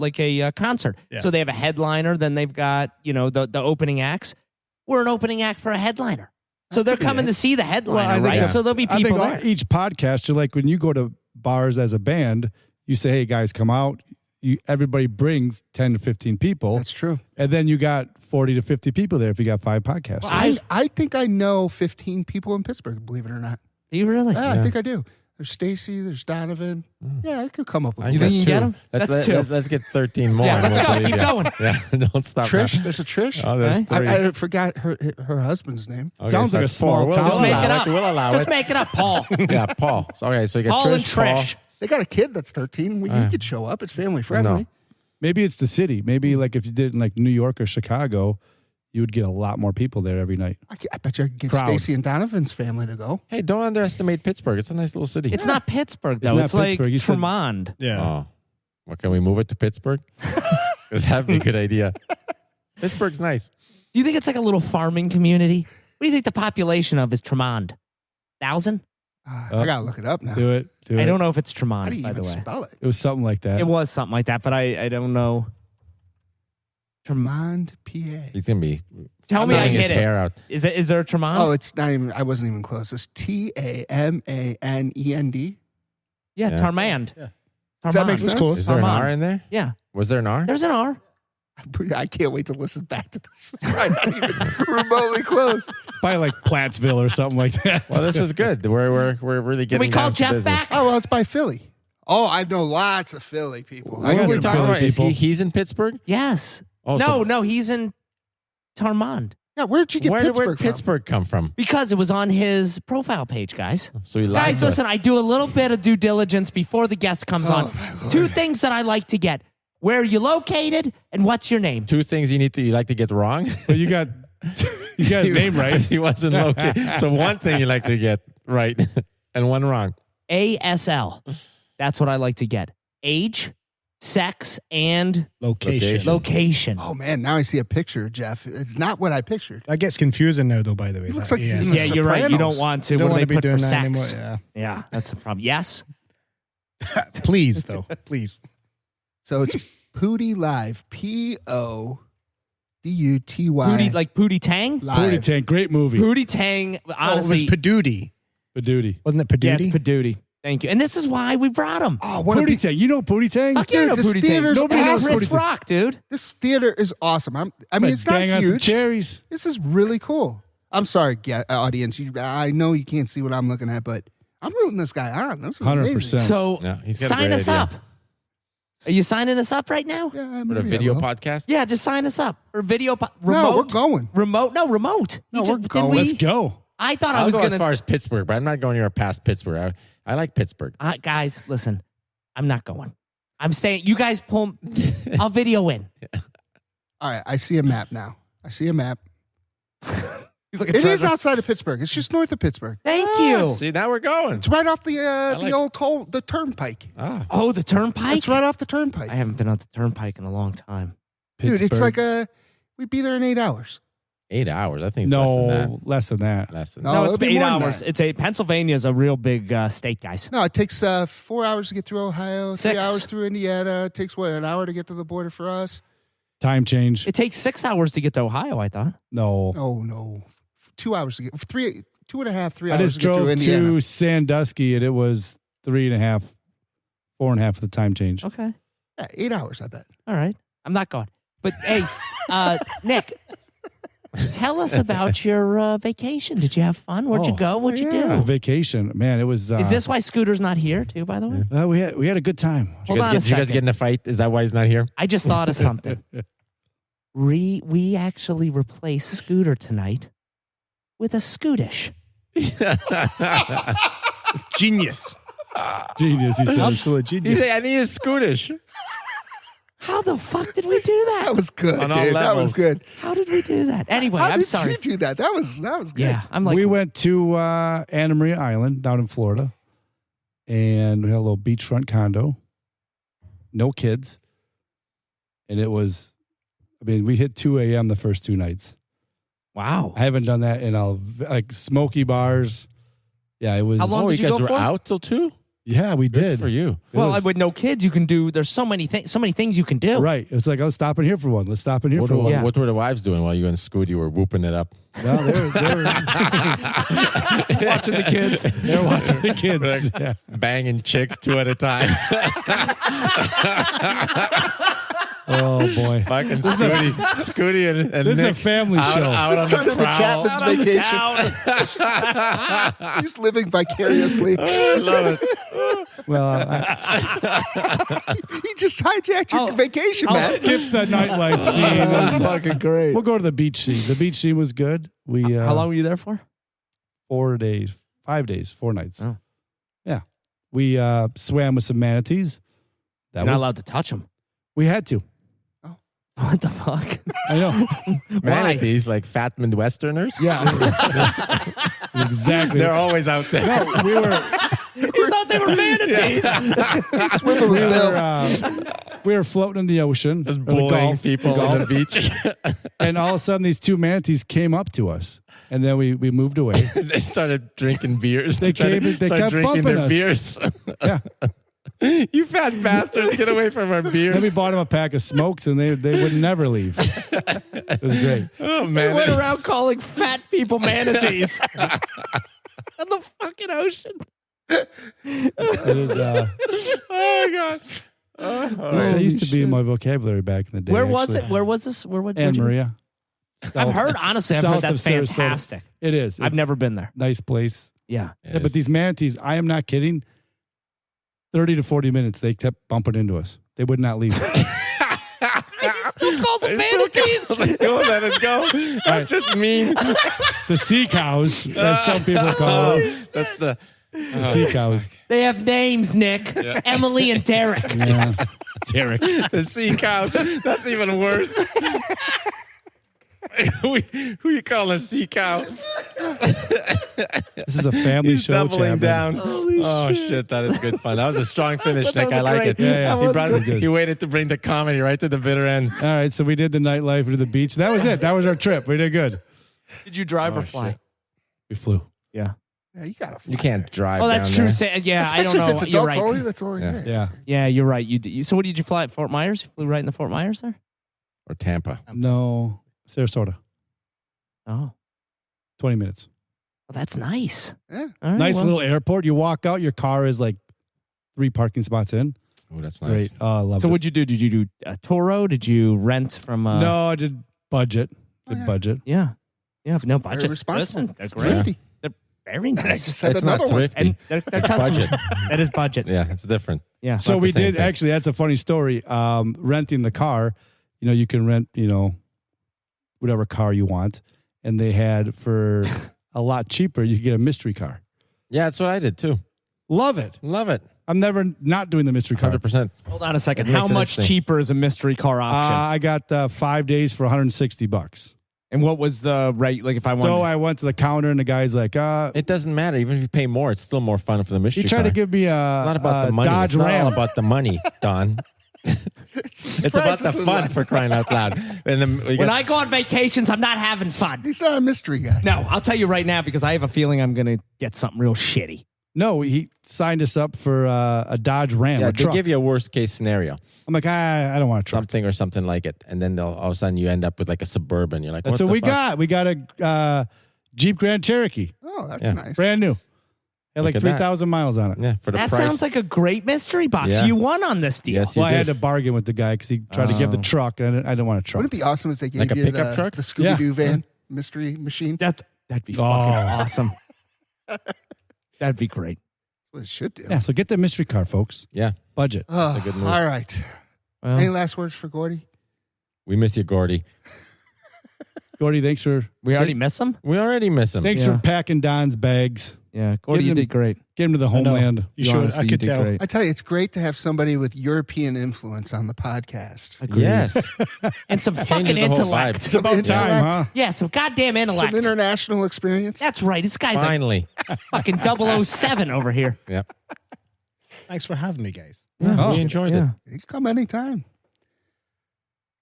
concert. Yeah. So they have a headliner, then they've got the opening acts. We're an opening act for a headliner, so they're coming to see the headliner, think- right? So there'll be people I there. think each podcast, you're like when you go to bars as a band, you say, "Hey guys, come out." Everybody brings 10 to 15 people, That's true. and then you got 40 to 50 people there if you got 5 podcasts. I think I know 15 people in Pittsburgh, believe it or not. Do you really? Yeah, I think I do. There's Stacy, there's Donovan. Yeah, I could come up with You think you can get 'em? That's two. Let's get 13 more. Yeah, and let's we'll go. believe Keep you. going. Yeah, don't stop. Trish. now. There's a Trish. Oh, there's Right? 3. I forgot her husband's name. Okay, Sounds so like a that's small 4. town. Just We'll make allow it up. We'll allow Just it. make it up, Paul. Yeah, Paul. So, okay, so you got Paul Trish, and Trish. They got a kid that's 13. You could show up. It's family friendly. Maybe it's the city. Maybe like if you did it in like New York or Chicago, you would get a lot more people there every night. I bet you I could get Crowd. Stacy and Donovan's family to go. Hey, don't underestimate Pittsburgh. It's a nice little city. It's not Pittsburgh though. not It's like Pittsburgh. You said- Tremond. Yeah. Oh, well, can we move it to Pittsburgh? Because that'd be a good idea. Pittsburgh's nice. Do you think it's like a little farming community? What do you think the population of is Tremond? 1,000? I gotta look it up now. Do it. I don't know if it's How Tremond, do you by even the way. spell it? It was something like that. It was something like that, but I don't know. Tremond, PA. He's gonna be. Tell me I his hit it. hair out. Is there a Tremond? Oh, it's not even. I wasn't even close. It's TAMANEND. Yeah, Yeah. Tarmand. Yeah. Does that make Tarmand. sense? Is there an Armand. R in there? Yeah, Was there an R? there's an R. I can't wait to listen back to this. It's probably not even remotely close. Probably like Plattsville or something like that. Well, this is good. We're really Can getting. we call down to Jeff business. back? Oh, well, it's by Philly. Oh, I know lots of Philly people. What are we some talking Philly about? Is people. he's in Pittsburgh? Yes. Oh, No, he's in Tarmand. Yeah, where'd you get Where'd Pittsburgh from? Pittsburgh come from? Because it was on his profile page, guys. So he lied Guys, to us. listen, I do a little bit of due diligence before the guest comes Oh, on. my Lord. 2 things that I like to get. Where are you located and what's your name? 2 things you like to get wrong. But you got his name right. He wasn't located. So 1 thing you like to get right and 1 wrong. ASL. That's what I like to get. Age, sex, and Location. location. Oh, man, now I see a picture, Jeff. It's not what I pictured. That gets confusing now, though, by the way. He looks That- like he's in Yeah, you're right. You don't Sopranos. want to. You don't What do want to they be put doing for that sex? anymore. Yeah. Yeah, that's a problem. Yes? Please, though. Please. So it's Pootie Live. PODUTY. Pootie, like Pootie Tang? Live. Pootie Tang, great movie. Pootie Tang, honestly. it was Padooty. Padooty. Wasn't it yeah, Padooty? it's Padootie. Thank you. And this is why we brought him. Oh, what a Pootie Tang. You know Pootie Tang? Fuck yeah, I know this Pootie Tang. theater's Nobody knows awesome. Chris Rock, dude. This theater is awesome. I mean, it's not Dang on some huge. cherries. This is really cool. I'm sorry, audience. I know you can't see what I'm looking at, but I'm rooting this guy on. This is 100%. amazing. So No, he's got a sign great us idea. up. Are you signing us up right now? Yeah, For a maybe I video will. podcast? Yeah, just sign us up. Or video remote. No, we're going. Remote. No, remote. No, You we're did going. we- Let's go. I thought I I'll was go going as far as Pittsburgh, but I'm not going anywhere past Pittsburgh. I like Pittsburgh. Guys, listen. I'm not going. I'm staying. You guys pull. I'll video in. All right, I see a map now. I see a map. He's like It is outside of Pittsburgh. It's just north of Pittsburgh. Thank you. See, now we're going. It's right off the like- old the turnpike. Ah, Oh, the turnpike? It's right off the turnpike. I haven't been on the turnpike in a long time. Dude, it's Pittsburgh. like we'd be there in 8 hours. 8 hours. I think it's less than that. No, less than that. Less than No, that. No, it'll it's be 8 more than hours. that. It's Pennsylvania's a real big state, guys. No, it takes 4 hours to get through Ohio, 6. 3 hours through Indiana. It takes, an hour to get to the border for us? Time change. It takes 6 hours to get to Ohio, I thought. No. Oh, no. 2 hours to get, 2.5, 3 I hours just to get through drove Indiana. to Sandusky and it was 3.5, 4.5 of the time change. Okay. Yeah, 8 hours, I bet. All right. I'm not going. But hey, Nick, tell us about your vacation. Did you have fun? Where'd you Oh, go? What'd you The do? vacation, man, it was. Is this why Scooter's not here, too, by the way? We had a good time. Hold on a Did you guys second. get in a fight? Is that why he's not here? I just thought of something. We actually replaced Scooter tonight with a Scootish. Genius. Genius, he says. Absolute You genius. say, I need a Scootish. How the fuck did we do that? That was good, On all dude. That was levels. good. How did we do that? Anyway, How I'm did sorry. you do that? That was good. Yeah, I'm like, We went to Anna Maria Island down in Florida, and we had a little beachfront condo. No kids, and it was. I mean, we hit 2 a.m. the first 2 nights. wow. I haven't done that in like smoky bars. Yeah, it was. How long Oh, did you you guys go were for? out till 2? Yeah, we Good did. for you. It Well, was- with no kids, you can do. There's so many things you can do. right. It's like, let's stop in here for one. Let's stop in here What, for one. Yeah. what were the wives doing while you and Scooty were whooping it up? No, they were Watching the kids. they're watching the kids. Yeah. Banging chicks 2 at a time. Oh boy, Fucking Scooty and this is a Nick family out, show. out This on turned the into prowl. Chapman's vacation. He's living vicariously. I love it. Well, He just hijacked your vacation, I'll man. skip the nightlife scene. That's fucking great. We'll go to the beach scene. The beach scene was good. We How long were you there for? 4 days, 5 days, 4 nights. Oh. Yeah, we swam with some manatees. You're not allowed to touch them. We had to. What the fuck? I know. Manatees, like fat Midwesterners. Yeah, exactly. They're always out there. No, we were. You thought they were manatees. He's swimming We with Bill. were floating in the ocean, Just or the bullying Gulf, people on the beach. and all of a sudden these 2 manatees came up to us, and then we moved away. They started drinking beers. They Started kept drinking bumping their us. beers. Yeah, You fat bastards, get away from our beers. Then we bought them a pack of smokes, and they would never leave. It was great. Oh, man. They went around calling fat people manatees. In the fucking ocean. It was, Oh, my God. they used to be in my vocabulary back in the day. Where was actually. it? Where was this? Where'd Anne you- Maria. I've heard, honestly, I've South heard that's of Sarasota. fantastic. It is. I've It's never been there. nice place. Yeah. Yeah, but these manatees, I am not kidding. 30 to 40 minutes, they kept bumping into us. They would not leave. Calls them manatees. Go, let it go. That's just mean. The sea cows, as some people call them. That's the Sea cows. They have names, Nick. Emily and Derek. Yeah. Derek. the sea cows. That's even worse. who you call a sea cow? This is a family He's show. doubling Chapman. down. Shit, that is good fun. That was a strong finish, Nick. I like it. Yeah, yeah. He waited to bring the comedy right to the bitter end. All right, so we did the nightlife, we did the beach. That was it. That was our trip. We did good. Did you drive or fly? shit. We flew. Yeah. Yeah, you gotta. You can't drive. Oh, that's down true. there. Yeah, I don't Especially know. if it's You're adults right. only. That's all. Yeah. Yeah. Yeah, you're right. So what did you fly at Fort Myers? You flew right into Fort Myers there? Or Tampa. No, Sarasota. Oh. 20 minutes. Well, that's nice. Yeah. All right, Nice well, little airport. You walk out, your car is like 3 parking spots in. Oh, that's nice. Great. Oh, I love So it. what'd you do? Did you do a Toro? Did you rent from No, I did budget. Oh, yeah. Budget. Yeah. Yeah, no Very budget. responsible. Listen, they're It's great. thrifty. They're very And I nice. just said It's not another one. thrifty. And they're It's customers. budget. That is budget. Yeah, it's different. Yeah. So Not the we same did thing. actually. That's a funny story. Renting the car. You can rent. Whatever car you want, and they had for a lot cheaper. You could get a mystery car. Yeah, that's what I did too. Love it. Love it. I'm never not doing the mystery car. 100%. Hold on a second. It makes How it much interesting. cheaper is a mystery car option? I got 5 days for $160. and what was the rate? Like if I wanted So I went to the counter, and the guy's like, It doesn't matter. Even if you pay more, it's still more fun for the mystery he tried car. to give me a Not about the money. Dodge It's not Ram. all about the money, Don. It's about the fun for crying out loud. And then we when got- I go on vacations, I'm not having fun. He's not a mystery guy. No, I'll tell you right now because I have a feeling I'm going to get something real shitty. No, he signed us up for a Dodge Ram. yeah, a they truck. give you a worst case scenario, I'm like, I don't want a truck. something or something like it, and then all of a sudden you end up with like a Suburban. You're like, That's what what we the fuck? got. We got a Jeep Grand Cherokee, Oh, that's Yeah. nice. brand new. Had like Look at that. 3,000 miles on it. Yeah, for the That price. sounds like a great mystery box. Yeah. You won on this deal. Yes, you Well, I did. had to bargain with the guy because he tried to give the Oh. truck, and I didn't want a truck. Wouldn't it be awesome if they gave Like a you pickup truck? the Scooby Doo Yeah. van mystery machine? That'd be Oh. fucking awesome. That'd be great. That's what it should do. Yeah, so get the mystery car, folks. Yeah, Budget. Oh, a good move. all right. Well, Any last words for Gordy? we miss you, Gordy. Gordy, thanks for we already miss him? We already miss him. thanks Yeah. for packing Don's bags. Yeah, Gordy, you Give him- did great. Get him to the I know. homeland. You should. Honestly, I you could did tell. great. I tell you, it's great to have somebody with European influence on the podcast. Agreed. Yes, And some fucking Changes the whole intellect. vibe. It's about Intellect. time, huh? Yeah, some goddamn intellect. Some international experience. That's right. This guy's finally. a fucking 007 over here. Yep. Thanks for having me, guys. Yeah, we enjoyed it. Yeah. You can come anytime.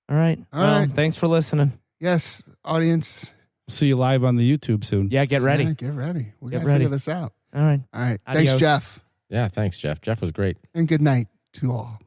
All right. All Well, right. thanks for listening. Yes, audience. See you live on the YouTube soon. Yeah, get ready. Yeah, get ready. We Get got to ready. figure this out. All right. All right. Adios. Thanks, Jeff. Yeah, thanks, Jeff. Jeff was great. And good night to all.